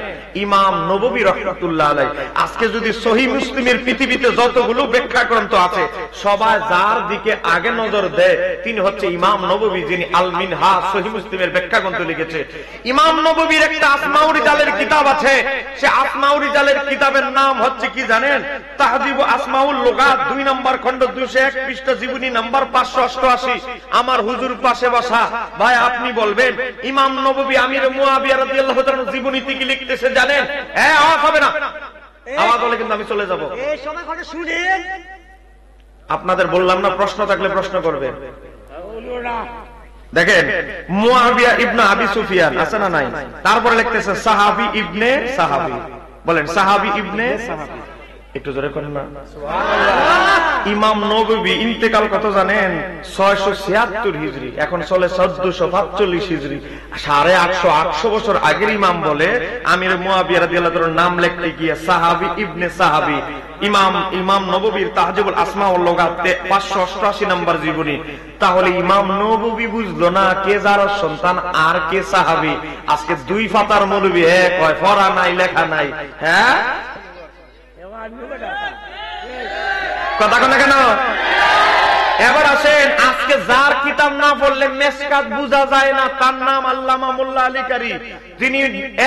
ইমাম নববী রাহমাতুল্লাহ আলাইহি। আজকে যদি সহিহ মুসলিমের পৃথিবীতে যতগুলো ব্যাখ্যা গ্রন্থ আছে, সবাই যার দিকে আগে নজর দেয় তিনি হচ্ছে ইমাম নববী, যিনি আল মিনহাজ সহিহ মুসলিমের ব্যাখ্যা গ্রন্থ লিখেছে। ইমাম নববীর একটা আসমাউর রিজালের কিতাব আছে, সে আসমাউর রিজালের কিতাবের নাম হচ্ছে কি জানেন? তাহযিবু আসমাউল লুগাত, 2 নম্বর খণ্ড 201 পৃষ্ঠা, জীবনী নাম্বার 588। আমার হুজুর পাশে বসা ভাই, আপনি বলবেন ইমাম নববী আমির মুআবিয়া রাদিয়াল্লাহু তাআলার জীবনীতে কি লিখতেছে জানেন? আওয়াজ হবে না, আওয়াজ হলে কিন্তু আমি চলে যাব। এই সময় ঘটে শুনেন, আপনাদের বললাম না প্রশ্ন থাকলে প্রশ্ন করবেন। দেখেন মুআবিয়া ইবনে আবি সুফিয়ান আছে না নাই? তারপরে লিখতেছে সাহাবী ইবনে সাহাবী। বলেন সাহাবী ইবনে সাহাবী, একটু জোরে করেন না সুবহানাল্লাহ। ইমাম নববী ইন্তেকাল কত জানেন? 676 হিজরি, এখন চলে 1445 হিজরি। 850 বছর আগের ইমাম বলে আমির মুআবিয়া রাদিয়াল্লাহু তাআলার নাম লিখতে গিয়ে সাহাবী ইবনে সাহাবী। ইমাম নববীর তাহযিবুল আসমা ওয়াল লুগাত 588 নম্বর জীবনী। তাহলে ইমাম নববী বুঝলো না কে যার সন্তান আর কে সাহাবী? আজকে 2 পাতার মৌলবী এক হয়, পড়া নাই লেখা নাই। হ্যাঁ, কথা কোন কেন? এবার আসেন, আজকে যার কিতাব না পড়লে মেশকাত বুঝা যায় না, তার নাম আল্লামা মোল্লা আলী কারি, যিনি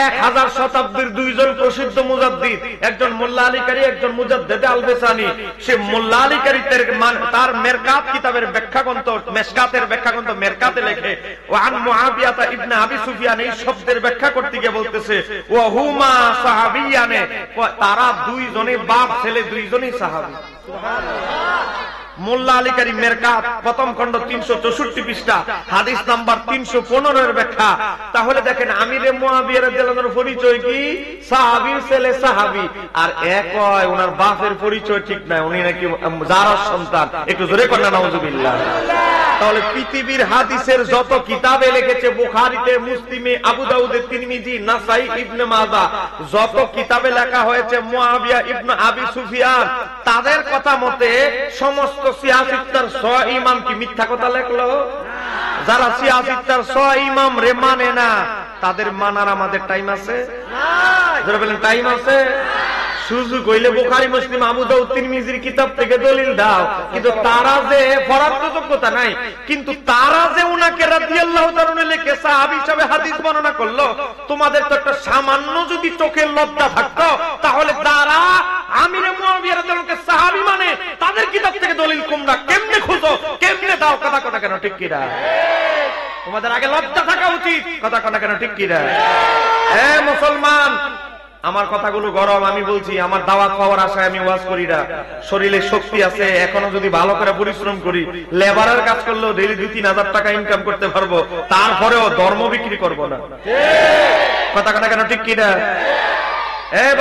1000 শতাব্দীর 2 জন প্রসিদ্ধ মুজাদ্দিদ, একজন মোল্লা আলী কারি, একজন মুজাদ্দিদ আল-বেসানি। সে মোল্লা আলী কারি তার মেরকাত কিতাবের ব্যাখ্যা গ্রন্থ, মেশকাতের ব্যাখ্যা গ্রন্থ মেরকাতে লেখে ওয়ান মুআবিয়া ইবনে আবি সুফিয়ান, এই শব্দের ব্যাখ্যা করতে গিয়ে বলতেছে ওয়া হুমা সাহাবিয়ানে, তারা 2 জনে বাপ ছেলে, 2 জনই সাহাবী। সুবহানাল্লাহ। মোল্লা আলী কারি মেরকাত প্রথম খণ্ড 364 পৃষ্ঠা, হাদিস নাম্বার 315 এর ব্যাখ্যা। তাহলে দেখেন আমিরে মুআবিয়া রাদিয়াল্লাহু আনহুর পরিচয় কি? সাহাবীর ছেলে সাহাবী। আর এক হয় ওনার বাপের পরিচয় ঠিক নাই, উনি নাকি যারার সন্তান। একটু জোরে করেন নাউজুবিল্লাহ। তাহলে পৃথিবীর হাদিসের যত কিতাবে লিখেছে, বুখারীতে, মুসলিমে, আবু দাউদে, তিরমিজি, নাসাই, ইবনে মাজাহ, যত কিতাবে লেখা হয়েছে মুআবিয়া ইবনে আবি সুফিয়ান, তাদের কথা মতে সমস্ত সিয়াসিত্তার 100 ইমাম কি মিথ্যা কথা লেখলো? যারা সিয়াসিত্তার 100 ইমাম রে মানে না, তাদের মানার আমাদের টাইম আছে? যারা বলেন টাইম আছে, সুযোগ হইলে বুখারী, মুসলিম, আবু দাউদ, তিরমিজির কিতাব থেকে দলিল দাও। কিন্তু তারা যে পড়ার যোগ্যতা নাই, কিন্তু তারা যে উনাকে রাদিয়াল্লাহু তাআলা লিখে সাহাবী হিসেবে হাদিস বর্ণনা করলো, তোমাদের তো একটা সামান্য যদি চোখের লজ্জা থাকতো, তাহলে যারা আমিরে মুআবিয়া রাদিয়াল্লাহু তাআলাকে সাহাবী মানে, তাদের কিতাব থেকে দলিল তোমরা কেমনে খুঁজো, কেমনে দাও? কথা কথা কেন ঠিক কি না? তোমাদের আগে লজ্জা থাকা উচিত। কথা কথা কেন ঠিক কি না? মুসলমান, আমার কথাগুলো গরম, আমি বলছি আমার দাওয়াত পাওয়ার আশায় আমি ওয়াজ করি না। শরীরে শক্তি আছে, এখনো যদি ভালো করে পরিশ্রম করি, লেবারের কাজ করলেও ডেইলি 2-3 হাজার টাকা ইনকাম করতে পারবো, তারপরেও ধর্ম বিক্রি করবো না। কথা কথা কেন ঠিক কিনা?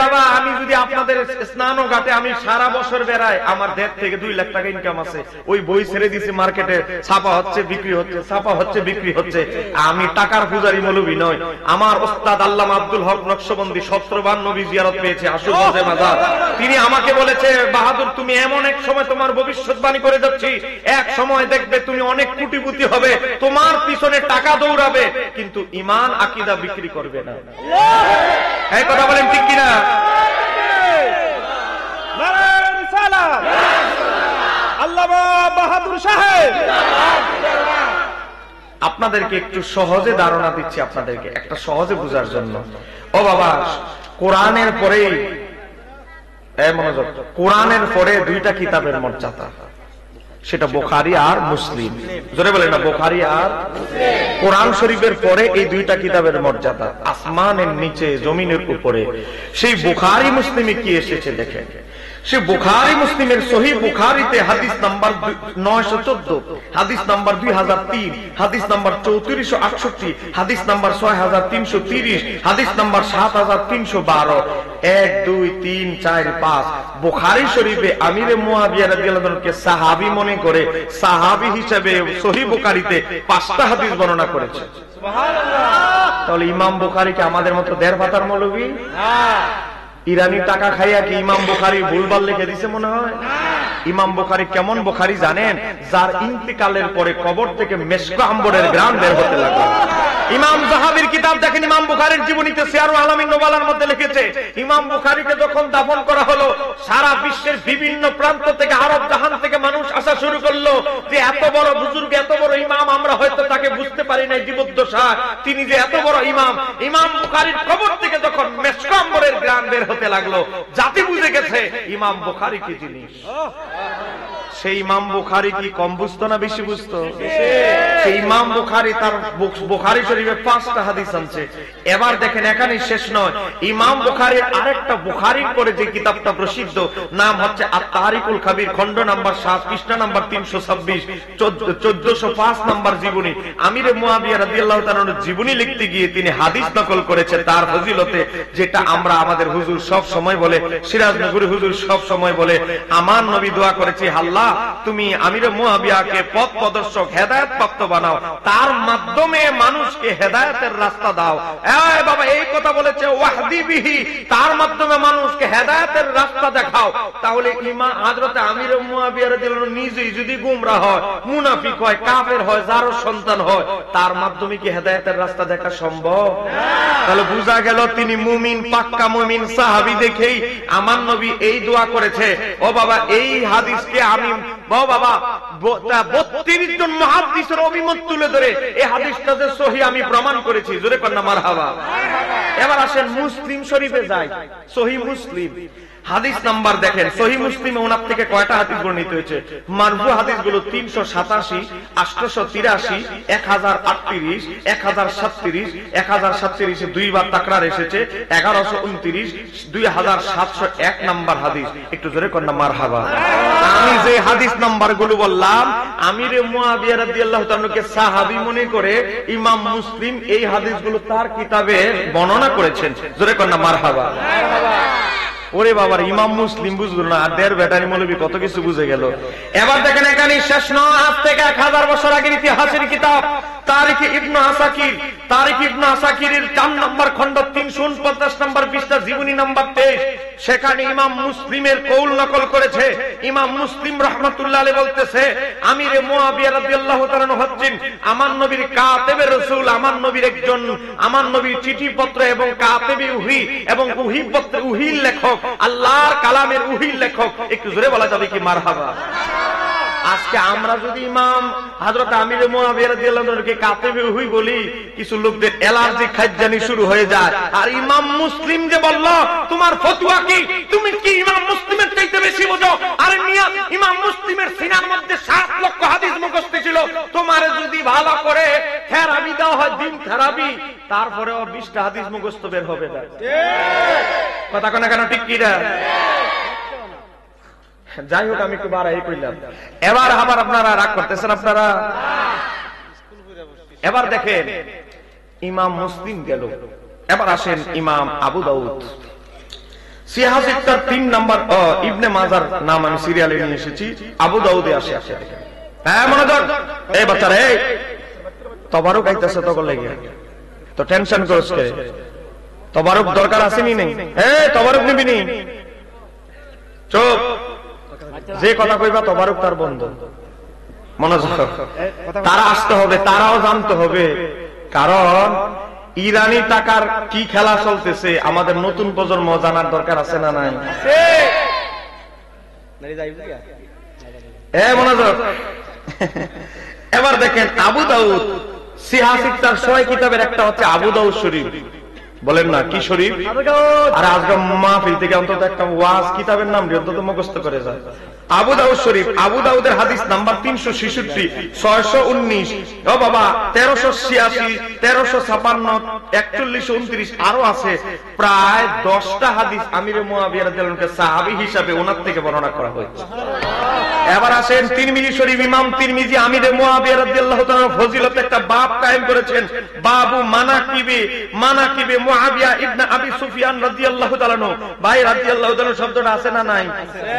বাবা, আমি যদি আপনাদের স্নান ও ঘাটে আমি সারা বছর বেড়াই, আমার 1.5 থেকে 2 লাখ টাকা ইনকাম আছে। ওই বই ছেড়ে দিছি মার্কেটে, ছাপা হচ্ছে বিক্রি হচ্ছে, ছাপা হচ্ছে বিক্রি হচ্ছে। আমি টাকার পূজারি মৌলবী নয়। আমার ওস্তাদ আল্লামা আব্দুল হক নকশবন্দি 17 নবী জিয়ারত পেয়েছে আশুগঞ্জে মাজার। তিনি আমাকে বলেছে, বাহাদুর তুমি এমন এক সময় তোমার ভবিষ্যৎবাণী করে যাচ্ছি, এক সময় দেখবে তুমি অনেক কোটিপতি হবে, তোমার পিছনে টাকা দৌড়াবে, কিন্তু ঈমান আকীদা বিক্রি করবে না। এই কথা বলেন ঠিক কিনা? আল্লামা বাহাদুর সাহেব, আপনাদেরকে একটু সহজে ধারণা দিচ্ছি, আপনাদেরকে একটা সহজে বোঝার জন্য। ও বাবা, কোরআনের পরে, মনোযোগ, কোরআনের পরে 2টা কিতাবের মর্যাদা, সেটা বুখারী আর মুসলিম। জোরে বলেন না, বুখারী আর কোরআন শরীফের পরে এই 2টা কিতাবের মর্যাদা, আসমানের নিচে জমিনের উপরে। সেই বুখারী মুসলিমে কি এসেছে দেখেন, সে বুখারী মুসলিমের সহিহ বুখারীতে হাদিস নাম্বার 914, হাদিস নাম্বার 2003, হাদিস নাম্বার 3468, হাদিস নাম্বার 6330, হাদিস নাম্বার 7312, 1 2 3 4 5 বুখারী শরীফে আমিরে মুয়াবিয়া রাদিয়াল্লাহু আনহুকে সাহাবী মনে করে সাহাবী হিসেবে সহিহ বুখারীতে 5টা হাদিস বর্ণনা করেছে। সুবহানাল্লাহ। তাহলে ইমাম বুখারী কি আমাদের মতো দেড় পাতার মৌলবী? না। ইরানি টাকা খাইয়া কি ইমাম বুখারী ভুলভাল লিখে দিছে মনে হয়? ইমাম বুখারী কেমন বুখারী জানেন? যার ইন্তিকালের পরে কবর থেকে মেশকা আম্বরের গ্রাম বের হতে লাগলো। ইমাম যাহাবীর কিতাব দেখেন, ইমাম বুখারীর জীবনীতে সিয়ারুল আলামিন নুবালার মধ্যে লিখেছে, ইমাম বুখারীকে যখন দাফন করা হলো, সারা বিশ্বের বিভিন্ন প্রান্ত থেকে, আরব জাহান থেকে মানুষ আসা শুরু করলো যে এত বড় বুজুর্গ, এত বড় ইমাম, আমরা হয়তো তাকে বুঝতে পারি নাই জীবদ্দশা, তিনি যে এত বড় ইমাম। ইমাম বুখারীর কবর থেকে যখন মেশকা আম্বরের গ্রাম বের হতে লাগলো, জাতি বুঝে গেছে ইমাম বুখারী কি জিনিস। সেই ইমাম বুখারী কি কম বুঝতো না বেশি বুঝতো? সেই ইমাম বুখারী তার বুখারী শরীফে 5টা হাদিস আনছে। এবার দেখেন, এখানে শেষ নয়, ইমাম বুখারীর আরেকটা বুখারীর পরে যে কিতাবটা প্রসিদ্ধ, নাম হচ্ছে আত-তারিকুল কাবীর, খণ্ড নাম্বার 7, পৃষ্ঠা নাম্বার 326, 1405 নাম্বার জীবনী। আমিরে মুয়াবিয়া রাদিয়াল্লাহু তাআলার জীবনী লিখতে গিয়ে তিনি হাদিস নকল করেছে তার ফজিলতে, যেটা আমরা আমাদের হুজুর সব সময় বলে, সিরাজনগরী হুজুর সব সময় বলে, আমার নবী দোয়া করেছে, আল্লাহ তুমি আমিরে মুয়াবিয়াকে পথ প্রদর্শক, হেদায়েত প্রাপ্ত বানাও, তার মাধ্যমে মানুষকে হেদায়েতের রাস্তা দাও। এই বাবা, এই কথা বলেছে, ওয়াহদি বিহি, তার মাধ্যমে মানুষকে হেদায়েতের রাস্তা দেখাও। তাহলে ইমাম হযরত আমিরে মুয়াবিয়া রাদিয়াল্লাহু আনহু নিজেই যদি গোমরা হয়, মুনাফিক হয়, কাফের হয়, যার সন্তান হয়, তার মাধ্যমে কি হেদায়েতের রাস্তা দেখা সম্ভব? তাহলে বোঝা গেল তিনি মুমিন, পাক্কা মুমিন সাহাবী দেখেই আমার নবী এই দোয়া করেছে। ও বাবা, এই হাদিসকে আমি বাবা 32 জন মুহাদ্দিসের অভিমত তুলে ধরে এই হাদিসটা যে সহিহ আমি প্রমাণ করেছি। জোরে কন্না মারহাবা। এবার আসেন মুসলিম শরীফে যাই। সহিহ মুসলিম হাদিস নাম্বার দেখেন, সহিহ মুসলিমে ওনার থেকে কয়টা হাদিস বর্ণিত হয়েছে? মারফু হাদিসগুলো 387, 883, 1038, 1037, 1037 দুইবার তাকরার এসেছে, 1129, 2701 নাম্বার হাদিস। একটু জোরে কন্না মারহাবা। আমি যে হাদিস নাম্বার গুলো বললাম, আমিরে মুয়াবিয়া রাদিয়াল্লাহু তাআলাকে সাহাবী মনে করে ইমাম মুসলিম এই হাদিসগুলো তার কিতাবে বর্ণনা করেছেন। জোরে কন্না মারহাবা। ওরে বাবার, ইমাম মুসলিম বুঝলো না, আর দেড় ব্যাটারি মৌলবী কত কিছু বুঝে গেল। এবার দেখেন, এখানে শেষ নয়, আজ থেকে 1000 বছর আগের ইতিহাসের কিতাব তারিখে ইবনে আসাকির, তারিখে ইবনে আসাকিরের 4 নম্বর খণ্ড 349 নম্বর পৃষ্ঠা, জীবনী নাম্বার 23, সেখানে ইমাম মুসলিমের কৌল নকল করেছে। ইমাম মুসলিম রাহমাতুল্লাহ আলাইহি বলতেছে, আমিরে মুয়াবিয়া রাদিয়াল্লাহু তাআলা হচ্ছেন আমার নবীর কাতেবে রাসূল, আমার নবীর একজন, আমার নবীর চিঠিপত্র এবং কাতেবে উহি এবং উহি পত্র, উহির লেখক, আল্লাহর কালামের উহির লেখক। একটু জোরে বলা যাবে কি মারহাবা? আজকে আমরা যদি ইমাম হযরত আমিরে মুয়াবিয়া রাদিয়াল্লাহু আনহুকে কাতেবে উহি বলি, কিছু লোকদের অ্যালার্জি খাদ্যানি শুরু হয়ে যায়। আর ইমাম মুসলিম যে বলল তোমার ফতোয়া কি, তুমি কি ইমাম মুসলিমের চাইতে বেশি বোঝো? আরে মিয়া, ইমাম মুসলিমের সিনার মধ্যে 7 লক্ষ হাদিস মুখস্থ ছিল। তোমার যদি ভালো করে থেরাপি দেওয়া হয়, দিন থেরাপি, তারপরেও 20টা হাদিস মুখস্থ বের হবে না। ঠিক কথা কোন কেন? ঠিক কি না? যাই হোক, আমি একটু বাড়াই কইলাম। এবার আবার আপনারা রাগ করতেছেন আপনারা। এবার দেখেন, ইমাম মুসলিম গেল, এবার আসেন ইমাম আবু দাউদ। সিহাসিকতার 3 নাম্বার, ইবনে মাজার নাম আমি সিরিয়ালে নিয়ে এসেছি, আবু দাউদে আসে। দেখেন, হ্যাঁ মনোযোগ, এই বাচ্চারা, এই তবারুক আইতাছে তো লাগে, তো টেনশন করছ কে? তবারুক দরকার আছে নি নেই? এই তবারুক নিবি নি? চুপ, যে কথা কইবা তবারুক তার বন্ধ। মনোযোগ, তারা আসতে হবে, তারাও জানতে হবে, কারণ ইরানি টাকার কি খেলা চলতেছে আমাদের নতুন প্রজন্ম জানার দরকার আছে না নাই? মনোযোগ। এবার দেখেন, আবু দাউদ সিহাসিকতার 6 কিতাবের একটা হচ্ছে আবু দাউদ শরীফ। বলেন না কি শরীফ? আর আজকে মাহফিল থেকে অন্তত একটা ওয়াজ কিতাবের নাম অন্তত মুখস্থ করে যায়। আবু দাউদ শরীফ, আবু দাউদের হাদিস নাম্বার 366, 619, ও বাবা 1386, 1356, 4129 আরো আছে। প্রায় 10টা হাদিস আমির মুয়াবিয়া রাদিয়াল্লাহু আনহু সাহাবী হিসাবে ওনার থেকে বর্ণনা করা হয়েছে। এবার আসেন তিরমিজি শরীফ, ইমাম তিরমিজি আমির মুয়াবিয়া রাদিয়াল্লাহু তাআলা ফজিলত একটা বাব কায়েম করেছেন, বাবু মানাকিবে মুআবিয়া ইবনে আবি সুফিয়ান রাদিয়াল্লাহু তাআলা। ভাই রাদিয়াল্লাহু তাআলা শব্দটা আছে না নাই?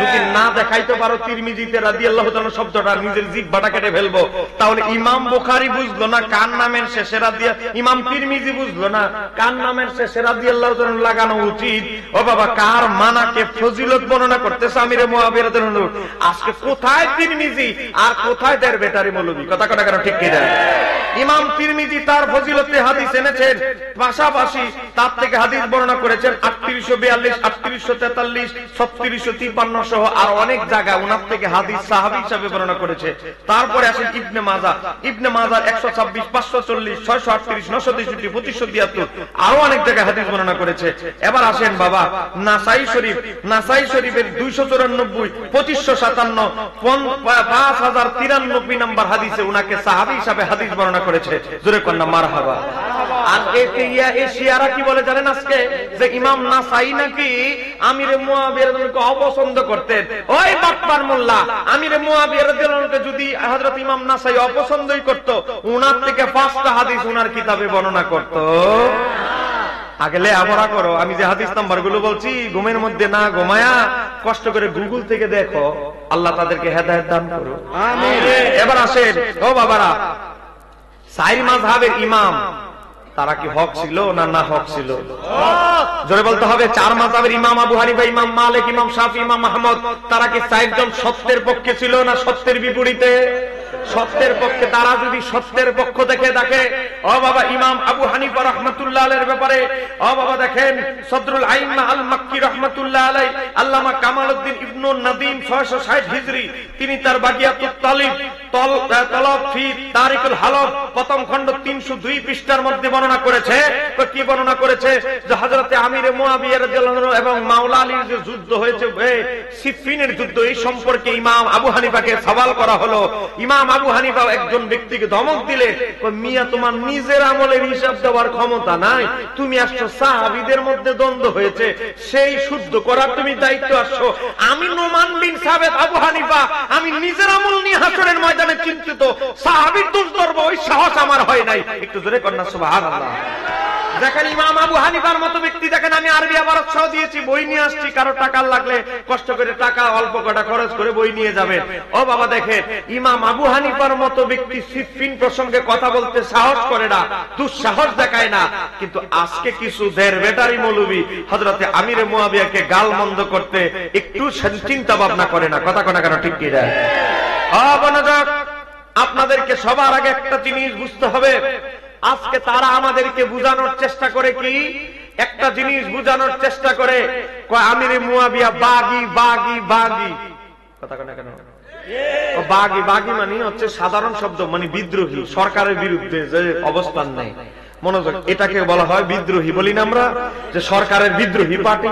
যদি না দেখাইতে পারো তিরমিজিতে রাদিয়াল্লাহু তাআলা শব্দটা, নিজের জিহ্বাটা কেটে ফেলবো। তাহলে ইমাম বুখারী বুঝলো না কার নামের শেষে ইমাম তিরমিজি বুঝলো না কার নামের শেষে রাদিয়াল্লাহু তাআলা লাগানো উচিত। ও বাবা, কার মানাকে ফজিলত বর্ণনা করতেছে আমির মুআবিয়া রাদিয়াল্লাহু তাআলা। আজকে কোথায় তিরমিজি আর কোথায় তার বেটারি মৌলভী? কথা কথা কেন ঠিক কিনা? ইমাম তিরমিজি তার ফজিলতে হাদিস এনেছেন, পাশাপাশি তার থেকে হাদিস বর্ণনা করেছেন 3842, 3843, 3653 সহ আর অনেক জায়গায় ওনার থেকে হাদিস সাহাবী হিসেবে বর্ণনা করেছে। তারপরে আসেন ইবনে মাজাহ, ইবনে মাজাহ 126, 540, 638, 963, 2573 আরো অনেক জায়গায় হাদিস বর্ণনা করেছে। এবার আসেন বাবা নাসাই শরীফ, নাসাই শরীফের 294, 2557, 5093 নম্বর হাদিসে উনাকে সাহাবী হিসেবে হাদিস বর্ণনা করেছে। জোরে কন্যা মারহাবা। আর এশিয়ারা কি বলে জানেন আজকে? যে ইমাম নাসাই নাকি আমির মুআবিয়া রাদিয়াল্লাহু আনহু অপছন্দ করতেন। ওই বাটপার মোল্লা, আমির মুআবিয়া রাদিয়াল্লাহু আনহু যদি হযরত ইমাম নাসাই অপছন্দই করত, উনার থেকে 5টা হাদিস উনার কিতাবে বর্ণনা করত। আগলে আমরা করো, আমি যে হাদিস নাম্বারগুলো বলছি ঘুমের মধ্যে না ঘুমায়া কষ্ট করে গুগল থেকে দেখো। আল্লাহ তাদেরকে হেদায়েত দান করুন, আমিন। এবার আসেন ও বাবারা, চার মাযহাবের ইমাম তারা কি হক ছিল না না হক ছিল? জোরে বলতে হবে। 4 মাযহাবের ইমাম আবু হানিফা, ইমাম মালিক, ইমাম শাফি, ইমাম আহমদ, তারা কি 4জন সত্যের পক্ষে ছিল না সত্যের বিপরীতে? সত্যের পক্ষে। তারা যদি সত্যের পক্ষ থেকে দেখে, ও বাবা ইমাম আবু হানিফা রাহমাতুল্লাহ আলাইহির ব্যাপারে ও বাবা দেখেন সদরুল আইম্মা আল মাক্কি রাহমাতুল্লাহ আলাইহি, আল্লামা কামালউদ্দিন ইবনে নাদিম 660 হিজরি, তিনি তার বাগিয়াতুত তালিব তলব ফি তারিকুল হালব প্রথম খণ্ড 302 পৃষ্ঠার মধ্যে বর্ণনা করেছে। কি বর্ণনা করেছে? যে হযরতে আমির মুআবিয়া রাদিয়াল্লাহু আনহু এবং মাওলা আলীর যে যুদ্ধ হয়েছে, সিফফিনের যুদ্ধ, এই সম্পর্কে ইমাম আবু হানিফাকে সওয়াল করা হলো। ইমাম আবু হানিফা একজন ব্যক্তিকে ধমক দিলে, মিয়া তোমার নিজের আমলের হিসাব দেওয়ার ক্ষমতা নাই, তুমি আসছো সাহাবীদের মধ্যে দ্বন্দ্ব হয়েছে সেই শুদ্ধ করার তুমি দায়িত্ব আসছো। আমি নোমান বিন সাবেত আবু হানিফা, আমি নিজের আমল নিয়ে হাসরের ময়দানে চিন্তিত, সাহাবীর দোষ ধরবো ওই সাহস আমার হয় নাই। একটু জোরে কন্যা সুবহানাল্লাহ। দেখেন ইমাম আবু হানিফার মতো ব্যক্তি, দেখেন আমি আরবি আবারত সহ দিয়েছি, বই নিয়ে আসছি, কারো টাকা লাগলে কষ্ট করে টাকা অল্প কটা খরচ করে বই নিয়ে যাবেন। ও বাবা দেখেন ইমাম আবু হানিফার মতো ব্যক্তি সিফফিন প্রসঙ্গে কথা বলতে সাহস করে না, দুঃসাহস দেখায় না, কিন্তু আজকে কিছু দের বেটারি মৌলবী হযরতে আমির মুআবিয়াকে গালমন্দ করতে একটু চিন্তা ভাবনা করে না। কথা কোনা কেন ঠিক কি না? অবনজক, আপনাদেরকে সবার আগে একটা জিনিস বুঝতে হবে। আজকে তারা আমাদেরকে বোঝানোর চেষ্টা করে, কি একটা জিনিস বোঝানোর চেষ্টা করে, আমির মুআবিয়া বাগী বাগী বাগী। কথা কেন কেন? বাগী বাগী মানে হচ্ছে সাধারণ শব্দ, মানে বিদ্রোহী, সরকারের বিরুদ্ধে যে অবস্থান নেই। মনোযোগ, এটাকে বলা হয় বিদ্রোহী। বলি না আমরা যে সরকারের বিদ্রোহী পার্টি?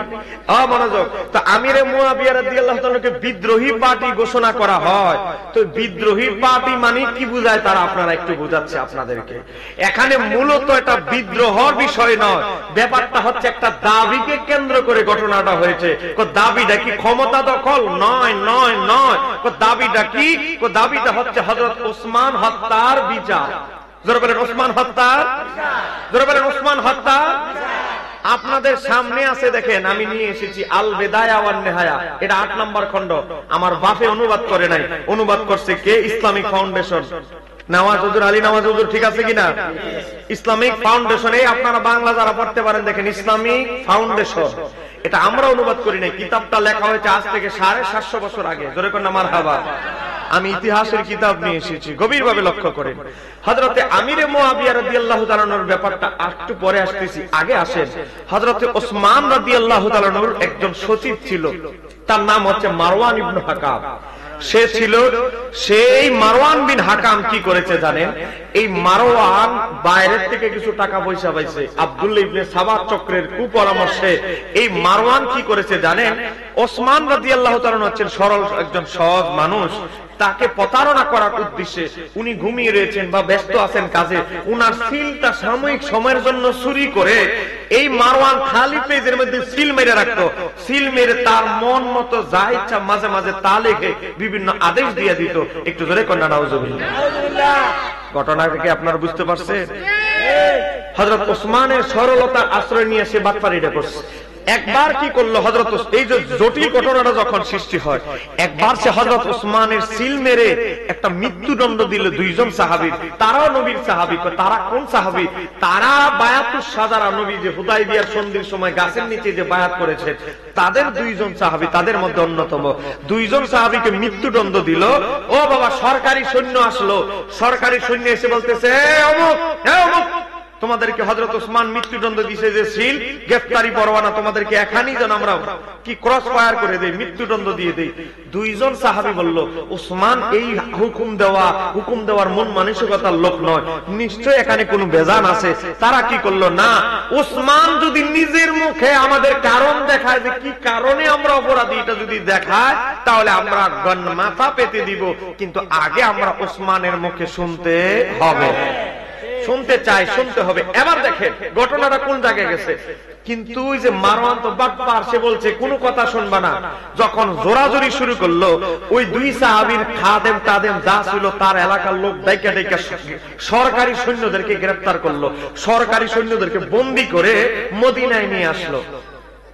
মনোযোগ, তো আমিরে মুআবিয়া রাদিয়াল্লাহু তাআলাকে বিদ্রোহী পার্টি ঘোষণা করা হয়। তো বিদ্রোহী পার্টি মানে কি বোঝায় তারা আপনারা একটু বোঝাচ্ছে আপনাদেরকে। এখানে মূলত এটা বিদ্রোহর বিষয় নয়, ব্যাপারটা হচ্ছে একটা দাবিকে কেন্দ্র করে ঘটনাটা হয়েছে। দাবিটা কি ক্ষমতা দখল? নয় নয় নয়। দাবিটা কি? দাবিটা হচ্ছে হযরত ওসমান হত্যার বিচার। জোরে বলেন ওসমান হত্যা, জোরে বলেন ওসমান হত্যা। আপনাদের সামনে আছে, দেখেন আমি নিয়ে এসেছি আল বিদায়া ওয়ান নিহায়া, এটা 8 নম্বর খণ্ড। আমার বাপে অনুবাদ করে নাই, অনুবাদ করছে কে? Islamic foundation. নওয়াজ হুজুর, আলী নওয়াজ হুজুর, ঠিক আছে কিনা? ইসলামিক ফাউন্ডেশন, এই আপনারা বাংলা যারা পড়তে পারেন দেখেন ইসলামিক ফাউন্ডেশন। এটা আমরা অনুবাদ করি নাই, কিতাবটা লেখা হয়েছে আজ থেকে 750 বছর আগে। জোরে কন্যা মারহাবা। আমি ইতিহাসের কিতাব নিয়ে এসেছি, গভীরভাবে লক্ষ্য করেন। হযরতে আমিরে মুআবিয়া রাদিয়াল্লাহু তাআলা আনহুর ব্যাপারটা একটু পরে আসতেছি, আগে আসেন হযরতে ওসমান রাদিয়াল্লাহু তাআলা আনহুর একজন সচিব ছিল, তার নাম হচ্ছে মারওয়ান ইবনে হাকাব। সে ছিল সেই মারওয়ান বিন হাকাম। কি করেছে জানেন? এই মারওয়ান বাইরের থেকে কিছু টাকা পয়সা পাইছে আব্দুল্লাহ ইবনে সাবা চক্রের কুপরামর্শে। এই মারওয়ান কি করেছে জানেন? ওসমান রাদিয়াল্লাহু তাআলা হচ্ছেন সরল একজন সৎ মানুষ, তাকে প্রতারণা করার উদ্দেশ্যে উনি ঘুমিয়ে রয়েছেন বা ব্যস্ত আছেন কাজে, উনার সিলটা সাময়িক সময়ের জন্য চুরি করে এই মারওয়ান খালি পেজের মধ্যে সিল মেরে রাখতো। সিল মেরে তার মন মতো যা ইচ্ছা মাঝে মাঝে তা লিখে বিভিন্ন আদেশ দিয়ে দিত। একটু জোরে কন্যা নাউজুবিল্লাহ। ঘটনা থেকে আপনারা বুঝতে পারছেন? হযরত ওসমানের সরলতার আশ্রয় নিয়ে সে বাটপারিটা করছে। একবার কি করলো হযরত, এই যে জটিল ঘটনাটা যখন সৃষ্টি হয়, একবার সে হযরত ওসমানের সিল মেরে একটা মৃত্যুদণ্ড দিল দুইজন সাহাবীর। তারাও নবীর সাহাবী। তারা কোন সাহাবী? তারা বায়াতুস সাজারা, নবী যে হুদায়বিয়ার সন্ধির সময় গাছের নিচে যে বায়াত করেছেন তাদের দুইজন সাহাবী, তাদের মধ্যে অন্যতম। দুইজন সাহাবীকে মৃত্যুদণ্ড দিল। ও বাবা, সরকারি সৈন্য আসলো। সরকারি সৈন্য এসে বলতেছে, অমুক অমুক, তোমাদেরকে হযরত ওসমান মৃত্যুদণ্ড দিয়েছে, যে সিল গ্রেফতারি পরোয়ানা তোমাদেরকে এখানেই যেন আমরা কি ক্রস ফায়ার করে দেই, মৃত্যুদণ্ড দিয়ে দেই। দুইজন সাহাবী বলল, ওসমান এই হুকুম দেওয়ার মন মানসিকতার লোক নয়, নিশ্চয় এখানে কোনো বেজান আছে। তারা কি করলো, না, ওসমান যদি নিজের মুখে আমাদের কারণ দেখায় যে কি কারণে আমরা অপরাধী, এটা যদি দেখায় তাহলে আমরা মাথা পেতে দিব, কিন্তু আগে আমরা ওসমানের মুখে শুনতে হবে। শুনতে চাই, শুনতে হবে। এবার দেখেন ঘটনাটা কোন জায়গায় গেছে। কিন্তু ওই যে মারওয়ান তো বাটপার, সে বলছে কোনো কথা শুনবা না। যখন জোরাজোরি শুরু করলো, ওই দুই সাহাবীর খাদেম তাদেম যা ছিল তার এলাকার লোক ডাইকা ডাইকা সরকারি সৈন্যদেরকে গ্রেফতার করলো। সরকারি সৈন্যদেরকে বন্দী করে মদিনায় নিয়ে আসলো।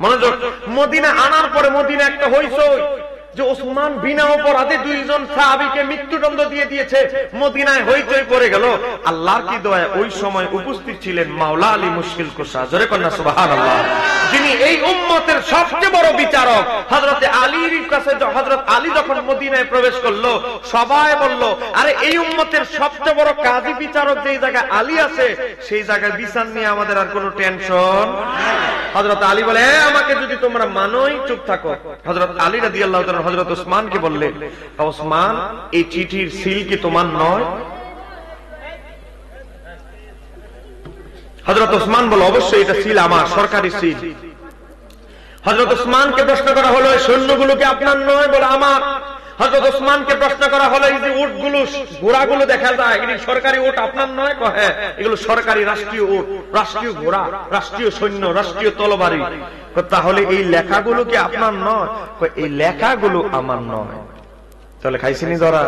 মনোযোগ, মদিনা আনার পরে মদিনা একটা হইচই যে ওসমান বিনা অপরাধে দুইজন সাহাবীকে মৃত্যুদণ্ড দিয়ে দিয়েছে। মদিনায় হইচই পড়ে গেল। আল্লাহর কি দয়া, ওই সময় উপস্থিত ছিলেন মাওলা আলী মুশকিল কুশা। জোরে কন্যা সুবহানাল্লাহ। যিনি এই উম্মতের সবচেয়ে বড় বিচারক। হযরত আলীর কাছে হযরত আলী যখন মদিনায় প্রবেশ করলো, সবাই বলল, আরে এই উম্মতের সবচেয়ে বড় কাজী বিচারক যেই জায়গায় আলী আছে, সেই জায়গায় বিচার নিয়ে আমাদের আর কোনো টেনশন। হযরত আলী বলে, আমাকে যদি তোমরা মানোই চুপ থাকো। হযরত আলী রাদিয়াল্লাহু তাআলা হযরত ওসমানকে বললেন, ওসমান, এই চিঠির সিল কি তোমার নয়? হযরত ওসমান বলে, অবশ্যই এটা সিল আমার, সরকারি সিল। হযরত ওসমানকে প্রশ্ন করা হলো, এই সৈন্যগুলোকে আপনার নয়? বলে আমার। হযরত ওসমানকে প্রশ্ন করা হলো, এই যে উটগুলো, ঘোড়াগুলো দেখা যায়, এগুলি সরকারি উট, আপনার নয়? হ্যাঁ, এগুলো সরকারি রাষ্ট্রীয় উট, রাষ্ট্রীয় ঘোড়া, রাষ্ট্রীয় সৈন্য, রাষ্ট্রীয় তলবারি। তাহলে এই লেখাগুলো কি আপনার নয়? এই লেখাগুলো আমার নয়। তাহলে খাইছিনি ধরা?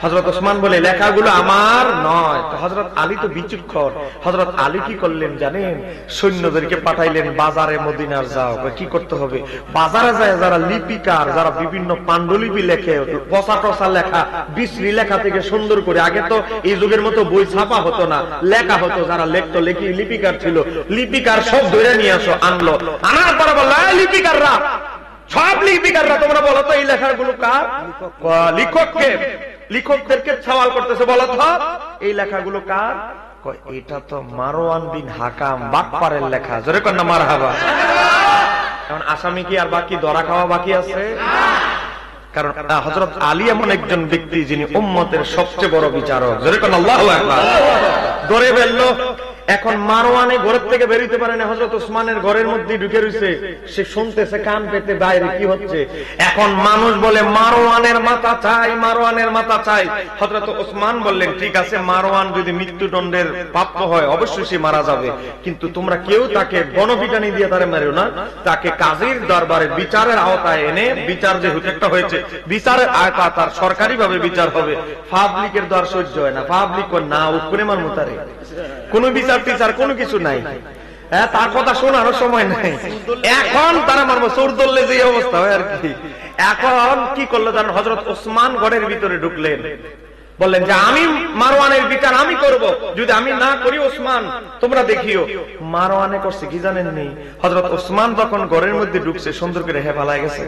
হযরত ওসমান বলে, লেখাগুলো আমার নয়। তো হযরত আলী তো বিচক্ষণ। হযরত আলী কি করলেন জানেন? সৈন্যদেরকে পাঠাইলেন, বাজারে মদিনার যাও। কি করতে হবে? বাজারে যায় যারা লিপিকার, যারা বিভিন্ন পাণ্ডুলিপি লেখে, পচা টসা লেখা, বিশ্রী লেখা থেকে সুন্দর করে, আগে তো এই যুগের মতো বই ছাপা হতো না, লেখা হতো, যারা লেখতো লিপিকার ছিল, লিপিকার সব ধরে নিয়ে আসো। আনলো, আনার পরে বললো, লিপিকাররা, সব লিপিকাররা তোমরা বলো তো এই লেখাগুলো কার? লিখককে, লিখকদেরকে সওয়াল করতেছে, বলো তো এই লেখাগুলো কার? এটা তো মারওয়ান বিন হাকাম বাটপারের লেখা। জোরে কন্যা মারহাবা। এখন আসামি কি আর বাকি ধরা খাওয়া বাকি আছে? কারণ হযরত আলী এমন একজন ব্যক্তি যিনি উম্মতের সবচেয়ে বড় বিচারক। জোরে কন্যা আল্লাহু আকবার। ধরে ফেললো। এখন মারওয়ানে ঘরের থেকে বেরোতে পারে না, হযরত ওসমানের ঘরের মধ্যে ঢুকে রয়েছে, সে শুনতেছে কান পেতে বাইরে কি হচ্ছে। এখন মানুষ বলে, মারওয়ানের মাথা চাই, মারওয়ানের মাথা চাই। হযরত ওসমান বললেন, ঠিক আছে, মারওয়ান যদি মৃত্যুদণ্ডের প্রাপ্ত হয় অবশ্যই সে মারা যাবে, কিন্তু তোমরা কেউ তাকে গণপিটানি দিয়ে তারে মারিও না, তাকে কাজীর দরবারে বিচারের আওতায় এনে, বিচার যেহেতু একটা হয়েছে, বিচারের আওতা তার সরকারি ভাবে বিচার হবে। পাবলিকের দ্বার সহ্য হয় না, পাবলিক না উপরে মার মুতারে কোন বিচার টিচার কোনো কিছু নাই। তার কথা শোনারও সময় নাই। এখন তারা মারবো, চোর ধরলে যে অবস্থা হয় আর কি। এখন কি করলো জানেন? হযরত ওসমান ঘরের ভিতরে ঢুকলেন, বললেন যে আমি মারওয়ানের বিচার আমি করব, যদি আমি না করি ওসমান তোমরা দেখিও। মারওয়ানে করছে কি জানেন নি? হযরত ওসমান যখন ঘরের মধ্যে ঢুকছে, সুন্দর করে হেফালায় গেছে।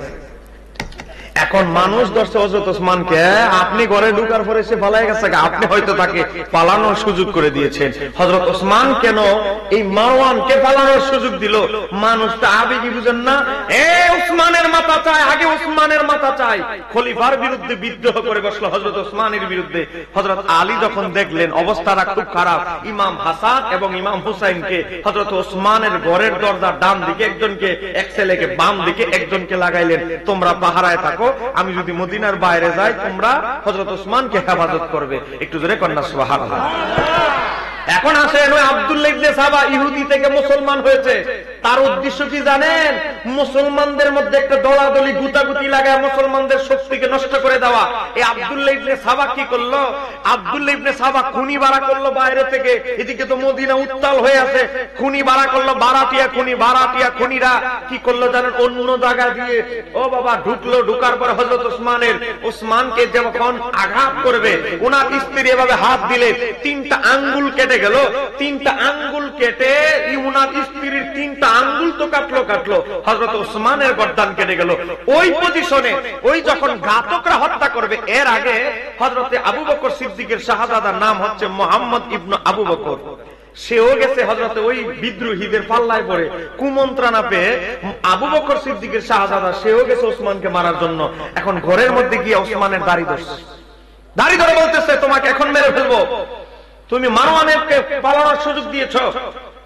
এখন মানুষ ধরছে হযরত ওসমানকে, আপনি ঘরে ঢুকার পরে সে পালাই গেছে, আপনি হয়তো তাকে পালানোর সুযোগ করে দিয়েছেন। হযরত ওসমান কেন এই মারওয়ানকে পালানোর সুযোগ দিল? মানুষটা আবেগী বুঝেন না? ওসমানের মাথা চাই, আগে ওসমানের মাথা চাই। খলিফার বিরুদ্ধে বিদ্রোহ করে বসলো হযরত ওসমানের বিরুদ্ধে। হযরত আলী যখন দেখলেন অবস্থাটা খুব খারাপ, ইমাম হাসান এবং ইমাম হুসাইনকে হযরত ওসমানের ঘরের দরজার ডান দিকে একজনকে, এক ছেলেকে বাম দিকে একজনকে লাগাইলেন, তোমরা পাহারায় থাকো, আমি যদি মদিনার বাইরে যাই তোমরা হযরত ওসমানকে হেফাজত করবে। একটু জোরে কন্যা সুবহানাল্লাহ। এখন আসেন, ওই আব্দুল্লাহ ইবনে সাবা ইহুদি থেকে মুসলমান হয়েছে, তার উদ্দেশ্য কি জানেন? মুসলমানদের মধ্যে একটা দলাদলি গুতাগুতি লাগায় মুসলমানদের শক্তিকে নষ্ট করে দেওয়া। এই আব্দুল্লাহ ইবনে সাবা কি করলো? আব্দুল্লাহ ইবনে সাবা খুনি বাড়া করলো বাইরে থেকে, এদিকে তো মদিনা উত্তাল হয়ে আছে, খুনি বাড়া করলো, বারাটিয়া খুনিরা কি করলো জানেন? অন্য জায়গা দিয়ে ও বাবা ঢুকলো, ঢুকার পর হযরত ওসমানকে যখন আঘাত করবে, ওনার স্ত্রী এভাবে হাত দিলে 3টা আঙ্গুল কেটে গেল। 3টা আঙ্গুল কেটে ওনার স্ত্রীর 3টা আঙ্গুল তো কাটলো, হযরত ওসমানের গর্দান কেটে গেল। ওই পজিশনে, ওই যখন ঘাতকরা হত্যা করবে, এর আগে হযরতে আবু বকর সিদ্দিকের শাহজাদার নাম হচ্ছে মুহাম্মদ ইবনে আবু বকর, সেও গেছে হযরতে ওই বিদ্রোহীদের পাল্লায় পড়ে, কুমন্ত্রণা পেয়ে আবু বকর সিদ্দিকের শাহজাদা সেও গেছে ওসমানকে মারার জন্য। এখন ঘরের মধ্যে গিয়ে ওসমানের দাড়ি ধরে বলতেছে, তোমাকে এখন মেরে ফেলবো, তুমি মারওয়ানকে পালানোর সুযোগ দিয়েছো,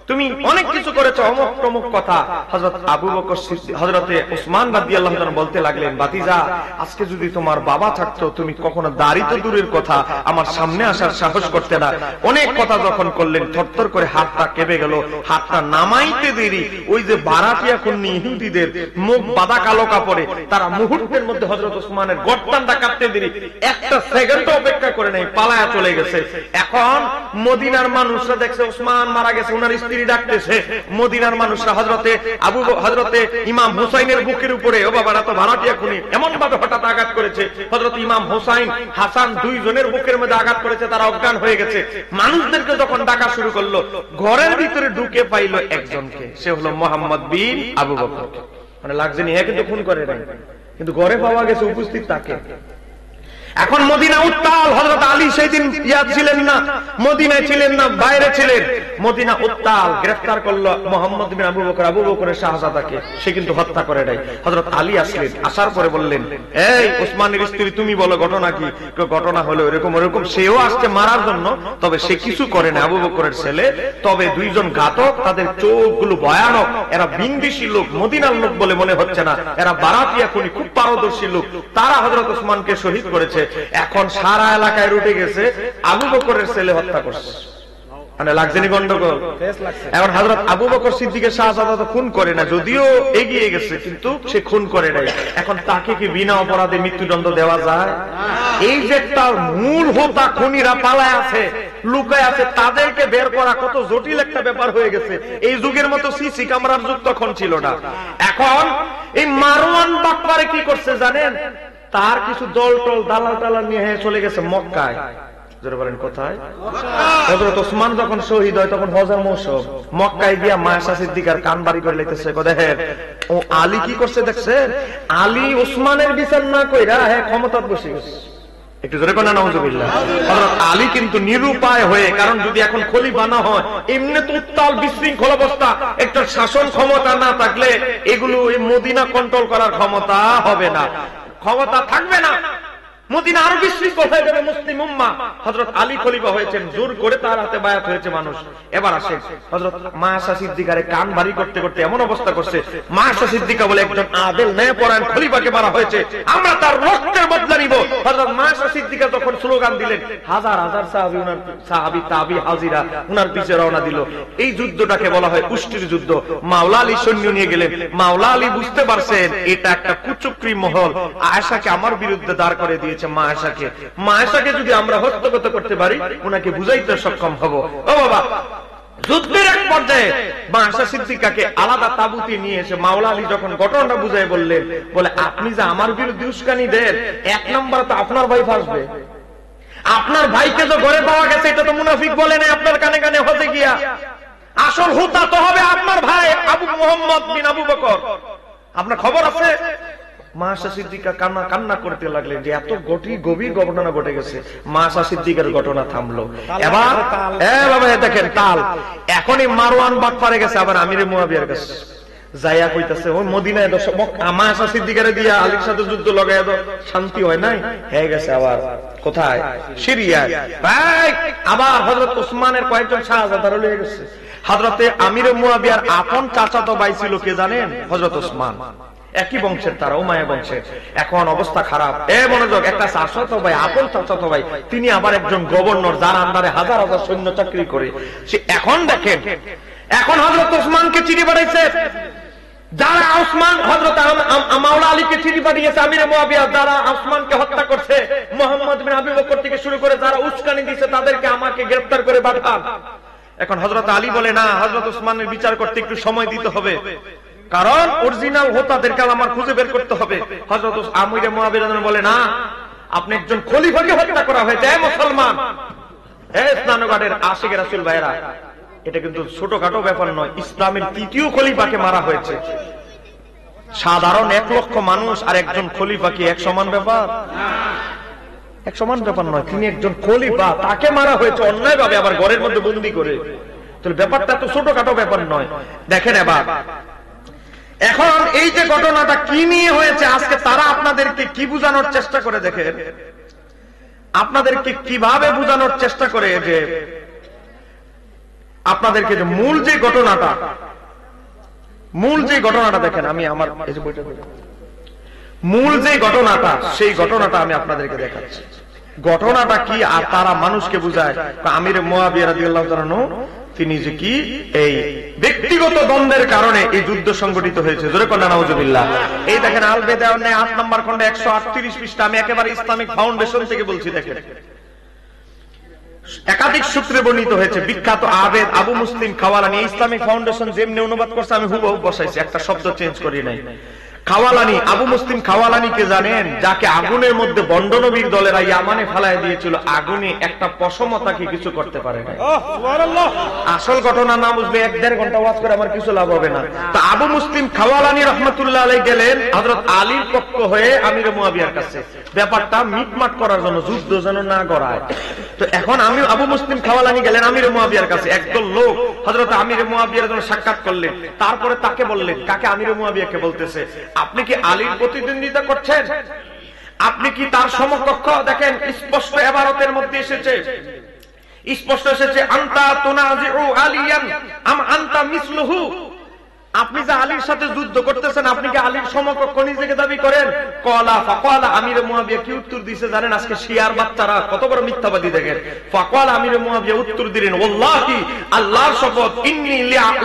তুমি অনেক কিছু করেছো, অমুক প্রমুখ কথা। হযরত আবু বকর সিদ্দিক, হযরতে ওসমান রাদিয়াল্লাহু তাআলা বলতে লাগলেন, ভাতিজা, আজকে যদি তোমার বাবা থাকতো, তুমি কখনো দাড়ি তো দূরের কথা, আমার সামনে আসার সাহস করতে না। অনেক কথা যখন করলেন, থরথর করে হাতটা কেঁপে গেল, হাতটা নামাইতে দেরি, ওই যে বারাটিয়া খুনি ইহুদিদের মুখ বাঁধা কালো কাপড়ে, তারা মুহূর্তের মধ্যে হযরত ওসমানের গর্দানটা কাটতে দেরি, একটা সেকেন্ড অপেক্ষা করে নাই, পালায়া চলে গেছে। এখন মদিনার মানুষরা দেখছে ওসমান মারা গেছে, ওনার স্ত্রী ডাকতেছে। মদিনার মানুষরা হযরতে ইমাম হুসাইনের বুকের উপরে, ও বাবারা তো ভাড়াটিয়া খুনি, এমন ভাবে হঠাৎ আঘাত করেছে, হযরত ইমাম হুসাইন হাসান দুইজনের বুকের মধ্যে আঘাত করেছে, তারা অজ্ঞান হয়ে গেছে। মানুষদেরকে যখন ডাকা শুরু করলো, ঘরের ভিতরে ঢুকে পাইল একজনকে, সে হলো মুহাম্মদ বিন আবু বকর। মানে লাগছে নি, হ্যাঁ, কিন্তু খুন করে নাই, কিন্তু ঘরে পাওয়া গেছে উপস্থিত তাকে। এখন মদিনা উত্তাল, হযরত আলী সেই দিন ইয়াদ ছিলেন না, মদিনায় ছিলেন না, বাইরে ছিলেন। মদিনা উত্তাল, গ্রেফতার করলো মুহাম্মদ বিন আবু বকর, আবু বকরের শাহজাদাকে, সে কিন্তু হত্যা করে নাই। হযরত আলী আসলেন, আসার পরে বললেন, এই ওসমানের স্ত্রী, তুমি বলো ঘটনা কি? ঘটনা হলো এরকম এরকম, সেও আসছে মারার জন্য, তবে সে কিছু করে না, আবু বকরের ছেলে। তবে দুইজন ঘাতক, তাদের চোখগুলো ভয়ানক, এরা বিন্দিশী লোক, মদিনার লোক বলে মনে হচ্ছে না, এরা বারাটিয়া খুনি, খুব পারদর্শী লোক, তারা হযরত ওসমানকে শহীদ করেছে। এখন সারা এলাকায় রুটে গেছে আবু বকরের ছেলে হত্যা করছে, মানে লাগছে নি গন্ডগোল। এখন হযরত আবু বকর সিদ্দিকের শাহজাদা তো খুন করে না, যদিও এগিয়ে গেছে, কিন্তু সে খুন করে নাই। এখন তাকে কি বিনা অপরাধে মৃত্যুদণ্ড দেওয়া যায়? এই যে তার মূল হোতা খুনিরা পালায় আছে, লুকায় আছে, তাদেরকে বের করা কত জটিল একটা ব্যাপার হয়ে গেছে। এই যুগের মতো সিসি ক্যামেরার যুগ তখন ছিল না। এখন এই মারওয়ান বাটপারে কি করছে জানেন? তার কিছু দল টল দালাল টালাল নিয়ে চলে গেছে মক্কায়। জোরে বলেন কোথায়? হযরত ওসমান যখন শহীদ হয় তখন হজের মৌসুম, মক্কায় গিয়া মায়েশা সিদ্দিকার কান বাড়ি করে লইতেছে, দেখেন ও আলী কি করছে দেখছেন? আলী ওসমানের বিচার না কইরা ক্ষমতায় বসে গেছে। একটু জোরে কোন নাউজুবিল্লাহ। হযরত আলী কিন্তু নিরুপায় হয়ে, কারণ যদি এখন খলিফা না হয়, এমনি তো উত্তাল বিশৃঙ্খল অবস্থা, একটা শাসন ক্ষমতা না থাকলে এগুলো এই মদিনা কন্ট্রোল করার ক্ষমতা হবে না, ক্ষমতা থাকবে না, মদিনা আরো বিশৃঙ্খল হয়ে যাবে মুসলিম উম্মাহ। হযরত আলী খলিফা হয়েছেন, জোর করে তার হাতে বায়াত হয়েছে মানুষ। এবার আসে হযরত মায়েশা সিদ্দিকারে কান ভারী করতে করতে এমন অবস্থা করছে, মায়েশা সিদ্দিকা বলে একজন আদেল ন্যায়পরায়ণ খলিফাকে মারা হয়েছে, আমরা তার রক্তের বদলা নিব। হযরত মায়েশা সিদ্দিকা তখন স্লোগান দিলেন, হাজার হাজার সাহাবী তাবি হাজিরা উনার পিছে রওনা দিল। এই যুদ্ধটাকে বলা হয় উষ্টির যুদ্ধ। মাওলা আলী সৈন্য নিয়ে গেলেন। মাওলা আলী বুঝতে পারছেন এটা একটা কুচক্রী মহল, আয়েশাকে আমার বিরুদ্ধে দাঁড় করে দিয়েছে। মায়েশাকে যদি আমরা হস্তগত করতে পারি, ওনাকে বুঝাইতে সক্ষম হব। ও বাবা, যুদ্ধের এক পর্যায়ে মায়েশা সিদ্দিকাকে আলাদা তাঁবুতে নিয়ে এসে মাওলা আলী যখন ঘটনাটা বুঝাই বললেন, বলে আপনি যে আমার বিরুদ্ধে উস্কানি দেন, এক নম্বর তো আপনার ভাই ফাঁসবে, আপনার ভাইকে তো ঘরে পাওয়া গেছে, এটা তো মুনাফিক বলে নাই আপনার কানে কানে হতে গিয়া, আসল হুতা তো হবে আপনার ভাই আবু মুহাম্মদ বিন আবু বকর। আপনার খবর আছে? মা আয়েশা সিদ্দিকা কান্না করতে লাগলেন যে এত গভীর ঘটনা ঘটে গেছে। মা আয়েশা সিদ্দিকার ঘটনা থামলো। এবার বাবা দেখেন তাল, এখনই মারওয়ান বাটপারে গেছে আবার আমিরে মুয়াবিয়ার কাছে যাইয়া কইতাছে ও মদিনায় মা আয়েশা সিদ্দিকারে দিয়া আলীর সাথে যুদ্ধ লাগাইয়া দাও, শান্তি হয় নাই, হয়ে গেছে আবার কোথায় সিরিয়ায়। ভাই আবার হযরত ওসমানের কয়েকজন শাহজাদার হয়ে গেছে। হযরতে আমিরে মুয়াবিয়ার আপন চাচাতো ভাই ছিল কে জানেন? হযরত ওসমান, একই বংশের তারা, উমাইয়া বংশের। এখন অবস্থা খারাপ। মনোযোগ, একটা চাচাতো ভাই, আপন চাচাতো ভাই, তিনি আবার একজন গভর্নর, যার আন্ডারে হাজার হাজার সৈন্য চাকরি করে। সে এখন দেখেন, এখন হযরত ওসমানকে চিঠি পাঠাইছে যারা ওসমান, হযরত মাওলা আলীকে চিঠি পাঠিয়েছে আমিরে মুয়াবিয়া, যারা ওসমানকে হত্যা করছে, মুহাম্মদ বিন আবু বকর থেকে শুরু করে যারা উস্কানি দিয়েছে তাদেরকে আমাকে গ্রেফতার করে পাঠান। এখন হযরত আলী বলে না, হযরত ওসমানের বিচার করতে একটু সময় দিতে হবে, কারণ অরিজিনাল হোতাদেরকে আমার খুঁজে বের করতে হবে। হযরত আমিরে মুয়াবিয়া বলে না, আপনি একজন খলিফাকে হত্যা করা হয়েছে। মুসলমান, স্নানঘাটের আশিক রাসূল ভাইরা, এটা কিন্তু ছোটখাটো ব্যাপার নয়। ইসলামের তৃতীয় খলিফাকে মারা হয়েছে। সাধারণ 1 লক্ষ মানুষ আর একজন খলিফা কি এক সমান ব্যাপার? এক সমান ব্যাপার নয়। তিনি একজন খলিফা, তাকে মারা হয়েছে অন্যায় ভাবে, আবার ঘরের মধ্যে বন্দী করে। তাহলে ব্যাপারটা তো ছোটখাটো ব্যাপার নয়। দেখেন এবার, এখন এই যে ঘটনাটা কি নিয়ে হয়েছে, আজকে তারা আপনাদেরকে কি বোঝানোর চেষ্টা করে, দেখেন আপনাদেরকে কিভাবে বোঝানোর চেষ্টা করে যে আপনাদেরকে যে মূল যে ঘটনাটা দেখেন, আমি আমার এই যে বইটা মূল যে ঘটনাটা, সেই ঘটনাটা আমি আপনাদেরকে দেখাচ্ছি। ঘটনাটা কি আর তারা মানুষকে বুঝায়। আমির মুয়াবিয়া রাদিয়াল্লাহু তাআলা আনহু তিনি যে কি এই ব্যক্তিগত দ্বন্দ্বের কারণে এই যুদ্ধ সংগঠিত হয়েছে। জোরে কন্যা নাউজুবিল্লাহ। এই দেখেন আল বেদায়া 8 নম্বর খন্ডে 138 পৃষ্ঠা, আমি একেবারে ইসলামিক ফাউন্ডেশন থেকে বলছি। দেখেন একাধিক সূত্রে বর্ণিত হয়েছে। বিখ্যাত আবেদ আবু মুসলিম খাওয়ালানি, ইসলামিক ফাউন্ডেশন যেমনি অনুবাদ করছে আমি হুবহু বসাইছি, একটা শব্দ চেঞ্জ করি নাই। খাওয়ালানি, আবু মুসলিম খাওয়ালানিকে জানেন? যাকে আগুনের মধ্যে বন্ড নবীর দলেরা ইয়ামানে ফেলায় দিয়েছিল, আগুনে একটা পশমতাকে কিছু করতে পারে না। আসল ঘটনা না বুঝলে 1-1.5 ঘন্টা ওয়াজ করে আমার কিছু লাভ হবে না। তো আবু মুসলিম খাওয়ালানি রহমাতুল্লাহ আলাইহি গেলেন হযরত আলীর পক্ষ হয়ে আমির মুয়াবিয়ার কাছে, ব্যাপারটা মিটমাট করার জন্য, যুদ্ধ যেন না গড়ায়। তো এখন আমি আবু মুসলিম খাওয়ালানি গেলেন আমির মুয়াবিয়ার কাছে। একদল লোক হযরত আমির মুয়াবিয়ার জন্য সাক্ষাৎ করলেন। তারপরে তাকে বললেন, কাকে? আমির মুয়াবিয়াকে বলতেছে, আপনি কি আলীর প্রতিদ্বন্দ্বিতা করছেন? আপনি কি তার সমকক্ষ? দেখেন স্পষ্ট ইবারতের মধ্যে এসেছে, স্পষ্ট এসেছে, আনতা তুনাজিউ আলিয়ান আম আনতা মিসলুহু। আপনি যে আলীর সাথে যুদ্ধ করতেছেন, আপনি কি আলীর সমকক্ষ নিজেকে দাবি করেন? ক্বালা ফাকালা, আমির মুয়াবিয়া কি উত্তর দিয়েছে জানেন? আজকে শিয়ার বাচ্চারা কত বড় মিথ্যাবাদী দেখেন। ফাকালা, আমির মুয়াবিয়া উত্তর দিলেন, ওয়াল্লাহি, আল্লাহর শপথ, ইন্নী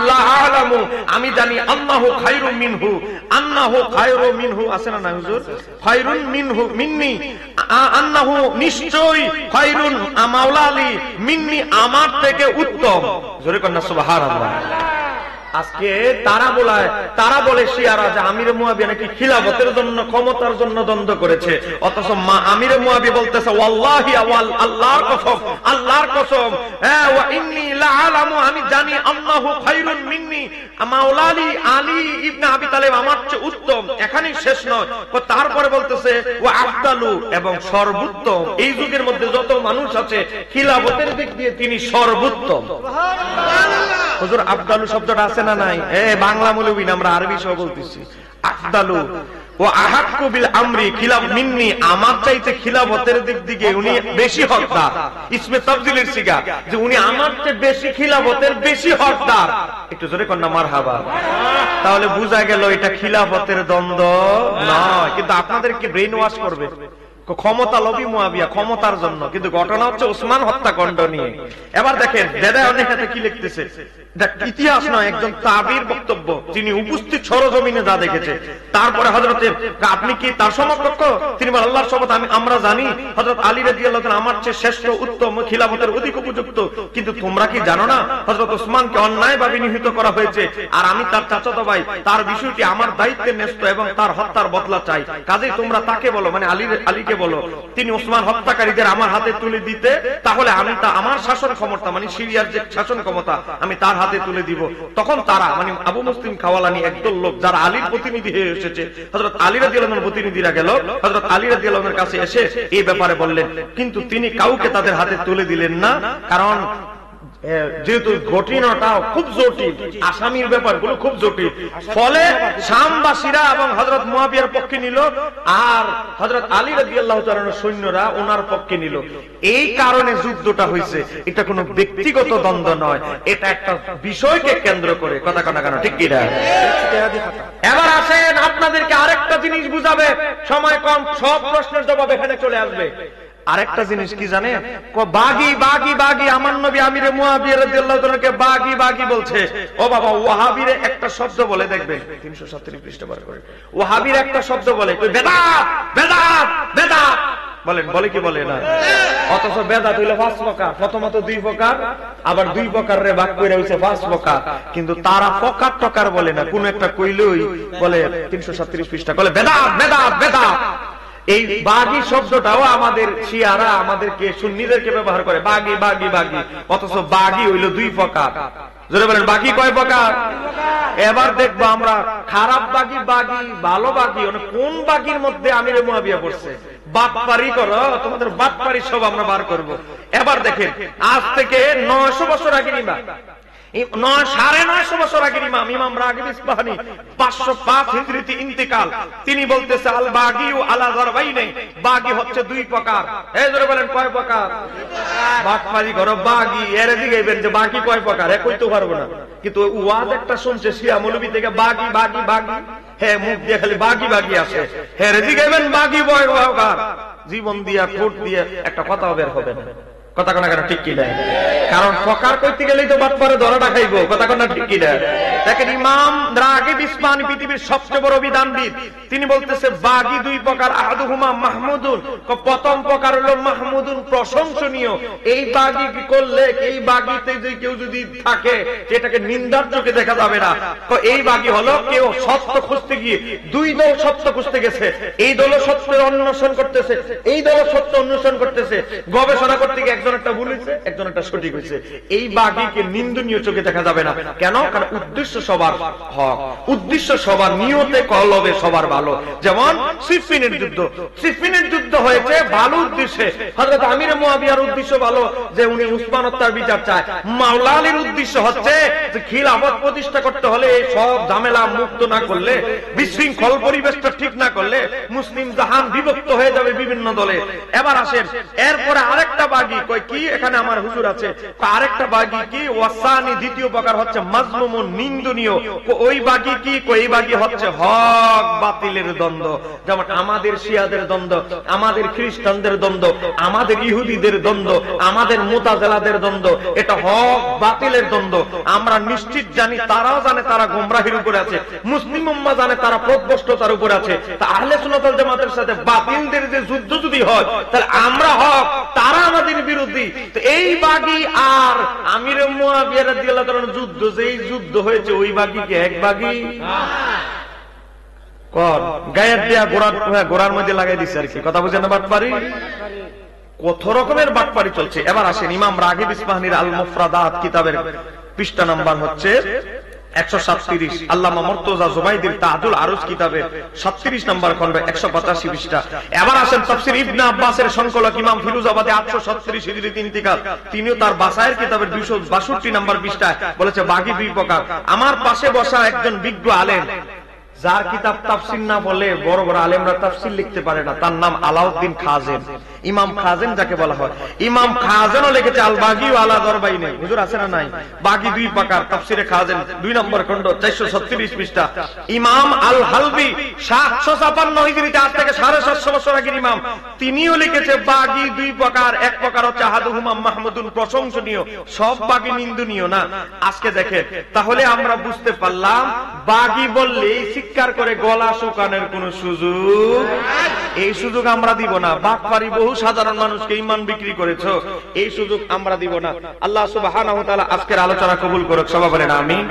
লা আ'লামু, আমি জানি, আন্নাহু খায়রুম মিনহু, আন্নাহু খায়রুম মিনহু, আছে না হুজুর? খায়রুন মিনহু মিন্নি, আন্নাহু নিশ্চয়ই, খায়রুন মাওলা আলী মিন্নি, আমার থেকে উত্তম। জোরে কন্না সুবহানাল্লাহ। আজকে তারা বলে শিয়ারা যে আমির মুয়াবিয়া নাকি খিলাফতের জন্য, ক্ষমতার জন্য দ্বন্দ্ব করেছে, অথচ আমির মুয়াবিয়া বলতেছে ওয়াল্লাহি, আল্লাহর কসম, আল্লাহর কসম, ওয়া ইন্নী লা আ'লামু, আমি জানি, আন্নাহু খায়রুন মিন্নি, মাওলা আলী ইবনে আবি তালেব আমার চেয়ে উত্তম। এখানেই শেষ নয়, তারপরে বলতেছে ওয়া আফদালু, এবং সর্বোত্তম। এই যুগের মধ্যে যত মানুষ আছে খিলাফতের দিক দিয়ে তিনি সর্বোত্তম। সুবহানাল্লাহ। হুজুর আফদালু শব্দটা আছে না নাই? বাংলা মৌলবী না, আমরা আরবি সহ বলতেছি। আফদালু ও আহাক্কু বিল আমরি খিলাফ মিন্নি, আমার চাইতে খিলাফতের দিক দিকে উনি বেশি হকদার। ইসমে তাফজিলের সিগা, যে উনি আমার চেয়ে বেশি খিলাফতের বেশি হকদার। একটু জোরে কন্না মারহাবা। তাহলে বোঝা গেল এটা খিলাফতের দ্বন্দ্ব নয়, কিন্তু আপনাদেরকে ব্রেইন ওয়াশ করবে। ক্ষমতা লোভী মুয়াবিয়া, ক্ষমতার জন্য, কিন্তু ঘটনা হচ্ছে ওসমান হত্যাকাণ্ড নিয়ে। এবার দেখেন বেদায় অনেক হাতে কি লিখতেছে, ইতিহাস নয়, একজন তাবির বক্তব্য, যিনি উপস্থিত সরজমিনে যা দেখেছে। তারপরে হযরতের, আপনি কি তার সমকক্ষ? তিনি বলেন, আল্লাহর শপথ, আমরা জানি হযরত আলী রাদিয়াল্লাহু তাআলা আমার চেয়ে শ্রেষ্ঠ, উত্তম, খিলাফতের অধিক উপযুক্ত। কিন্তু তোমরা কি জানো না হযরত ওসমানকে অন্যায়ভাবে নিহত করা হয়েছে, আর আমি তার চাচাতো ভাই, তার বিষয়টি আমার দায়িত্বে ন্যস্ত এবং তার হত্যার বদলা চাই। কাজেই তোমরা তাকে বলো, মানে আলীকে বলো তিনি ওসমান হত্যাকারীদের আমার হাতে তুলে দিতে, তাহলে আমি আমার শাসন ক্ষমতা মানে সিরিয়ার যে শাসন ক্ষমতা আমি তার হাতে তুলে দিব। তখন তারা মানে আবু মুসলিম খাওয়ালানি একদল লোক যারা আলীর প্রতিনিধি হয়ে এসেছে, হযরত আলী রাদিয়াল্লাহু আনহুর প্রতিনিধিরা গেল হযরত আলী রাদিয়াল্লাহু আনহুর কাছে এসে এই ব্যাপারে বললেন, কিন্তু তিনি কাউকে তাদের হাতে তুলে দিলেন না, কারণ যেহেতু ঘটনাটা খুব জটিল, আসামির ব্যাপারগুলো খুব জটিল, ফলে শামবাসীরা এবং হযরত মুয়াবিয়ার পক্ষে নিল আর হযরত আলী রাদিয়াল্লাহু তাআলার সৈন্যরা ওনার পক্ষে নিল। এই কারণে যুদ্ধটা হয়েছে। এটা কোনো ব্যক্তিগত দ্বন্দ্ব নয়, এটা একটা বিষয়কে কেন্দ্র করে। কথা কানা কেন ঠিক কি না? এবার আসেন আপনাদেরকে আরেকটা জিনিস বুঝাবে, সময় কম, সব প্রশ্নের জবাব এখানে চলে আসবে। আরেকটা জিনিস কি জানে, বাগি বাগি বাগি আমার নবী আমিরে মুয়াবিয়া রাদিয়াল্লাহু তাআলাকে বাগি বাগি বলছে। ও বাবা, ওয়াহাবিরে একটা শব্দ বলে দেখবেন 337 পৃষ্ঠা বার করে, ওয়াহাবির একটা শব্দ বলে বেদাত বেদাত বেদাত বলেন, বলে কি বলে না? অথচ বেদাত হইলো 5 প্রকার, প্রথমত 2 প্রকার, আবার 2 প্রকার রে ভাগ করে হইছে 5 প্রকার, কিন্তু তারা প্রকার টকার বলে না, কোন একটা কইলই বলে 337 পৃষ্ঠা বলে বেদাত বেদাত বেদাত। এই বাগি শব্দটাও আমাদের শিয়ারা আমাদেরকে সুন্নিদেরকে ব্যবহার করে, বাগি বাগি বাগি, অথচ বাগি হইলো 2 প্রকার। জোরে বলেন বাগি কয় প্রকার? এবার দেখবো আমরা খারাপ বাগি বাগি ভালো বাগি, কোন বাগির মধ্যে আমিরে মুয়াবিয়া পড়ছে। বাটপারি করো, তোমাদের বাটপারি সব আমরা বার করব। এবার দেখেন, আজ থেকে 900 বছর আগে ইমাম, 950 বছর আগের ইমাম, ইমাম রাগিব ইসফাহানি 505 হিজরিতে ইন্তেকাল, তিনি বলতেছে আল বাগি ও আলা যারবাইনি, বাগি হচ্ছে 2 প্রকার। এই জোরে বলেন কয় প্রকার? বাটপারি করো বাগি, এর দিকেইবেন যে বাকি কয় প্রকার, এ কইতে পারবো না, কিন্তু ওয়াজ একটা শুনছে শিয়া মৌলবী থেকে বাগি বাগি বাগি, হ্যাঁ মুখ দিয়ে খালি বাগি বাগি আসে, হ্যাঁ দিকেইবেন বাগি বয় প্রকার, জীবন দিয়া ঠোঁট দিয়ে একটা কথা বের হবে না। কথা কোনা কেন ঠিক কি না? কারণ প্রকার কইতে গেলেই তো বাটপারে ধরাটা খাইবো। কথা কোনা ঠিক কি না? দেখেন ইমাম রাগিব ইসফাহানি পৃথিবীর সবচেয়ে বড় বিধানবিদ, তিনি বলতেছে বাগি 2 প্রকার, আহাদুহুমা মাহমুদুন, প্রথম প্রকার হলো মাহমুদুন প্রশংসনীয়। এই বাগি কি করলে, এই বাগিতে যে কেউ যদি থাকে যেটাকে নিন্দার চোখে দেখা যাবে না, তো এই বাগি হলো কেউ সত্য খুঁজতে গিয়ে 2 দল সত্য খুঁজতে গেছে, এই দল সত্যের অন্বেষণ করতেছে, এই দল সত্য অন্বেষণ করতেছে, গবেষণা করতে গিয়ে একজন একটা ভুল হয়েছে, একজন একটা সঠিক হয়েছে, এই বাগিকে নিন্দনীয় চোখে দেখা যাবে না। কেন? কারণ উদ্দেশ্য সবার হক, উদ্দেশ্য সবার, নিয়তে কলবে সবার ভালো। যেমন সিফিনের যুদ্ধ, সিফিনের যুদ্ধ হয়েছে ভালো উদ্দেশ্যে, হযরত আমিরে মুয়াবিয়ার উদ্দেশ্য ভালো যে উনি উসমান হত্যার বিচার চায়, মাওলা আলীর উদ্দেশ্য হচ্ছে যে খিলাফত প্রতিষ্ঠা করতে হলে এই সব ঝামেলা মুক্ত না করলে, বিশৃঙ্খল পরিবেশটা ঠিক না করলে মুসলিম জাহান বিভক্ত হয়ে যাবে বিভিন্ন দলে। এবার আসেন, এরপরে আরেকটা বাগি কি এখানে আমার হুজুর আছে, আরেকটা বাগি কি ওয়াসানি, দ্বিতীয় প্রকার হচ্ছে মাজমুমুন নিন্দনীয়। ওই বাগি কি? এই বাগি হচ্ছে হক বাতিলের দ্বন্দ্ব, যেমন আমাদের শিয়াদের দ্বন্দ্ব, আমাদের খ্রিস্টানদের দ্বন্দ্ব, আমাদের ইহুদিদের দ্বন্দ্ব, আমাদের মুতাজিলাদের দ্বন্দ্ব, এটা হক বাতিলের দ্বন্দ্ব। আমরা নিশ্চিত জানি, তারাও জানে তারা গোমরাহির উপরে আছে, মুসলিম উম্মাহ জানে তারা পথভ্রষ্টতার উপরে আছে। তা আহলে সুন্নাত ওয়াল জামাতের সাথে বাতিলদের যে যুদ্ধ যদি হয়, তাহলে আমরা হক, তারা আমাদের বিরোধী। এই বাগি আর আমিরে মুয়াবিয়া রাদিয়াল্লাহু তাআলার যুদ্ধ, যেই যুদ্ধ হয়েছে ওই বাগি কি এক বাগি? কোন গায়ের দিয়া গোড়ার মধ্যে লাগাই দিচ্ছে আর কি। কথা বুঝেন না? বাটপারি, কত রকমের বাটপারি চলছে। এবার আসেন ইমাম রাগিব ইসফাহানির আল মুফরাদাত কিতাবের পৃষ্ঠা নাম্বার হচ্ছে 137, আল্লামা মুর্তজা জুবাইদির তাহাদুল আরুজ কিতাবে 37 নম্বর খন্ড 185 পৃষ্ঠা। এবার আসেন তাফসীর ইবনে আব্বাসের সংকলক ইমাম ফিরুজাবাদী 836 হিজরিতে ইন্তিকাল, তিনিও তার বাসায়ের কিতাবের 262 নম্বর পৃষ্ঠায় বলেছে বাগি 2 প্রকার। আমার পাশে বসা একজন বিজ্ঞ আলেম, যার কিতাব তাফসীর না বলে বড় বড় আলেমরা তাফসীর লিখতে পারে না, তার নাম আলাউদ্দিন খাজেন, ইমাম খাজেন যাকে বলা হয়। ইমাম খাজেনও লিখেছে আল বাগি ওয়া আলা যারবাইনি। হুজুর আছে না নাই? বাগি 2 প্রকার, তাফসীরে খাজেন 2 নম্বর খন্ড 436 পৃষ্ঠা। ইমাম আল হালবি 756 হিজরিতে, আজ থেকে 750 বছর আগের ইমাম, তিনিও লিখেছে বাগি 2 প্রকার। এক প্রকার হচ্ছে আহাদুহুমা মাহমুদুন প্রশংসনীয়, সব বাগি নিন্দনীয় না। আজকে দেখেন, তাহলে আমরা বুঝতে পারলাম বাগি বললেই চিৎকার করে গলা শুকানোর কোন সুযোগ, এই সুযোগ আমরা দিব না। বাটপারি বহু সাধারণ মানুষকে ঈমান বিক্রি করেছো, এই সুযোগ আমরা দিব না। আল্লাহ সুবহানাহু ওয়া তাআলা আজকের আলোচনা কবুল করুক, সবাই বলেন আমিন।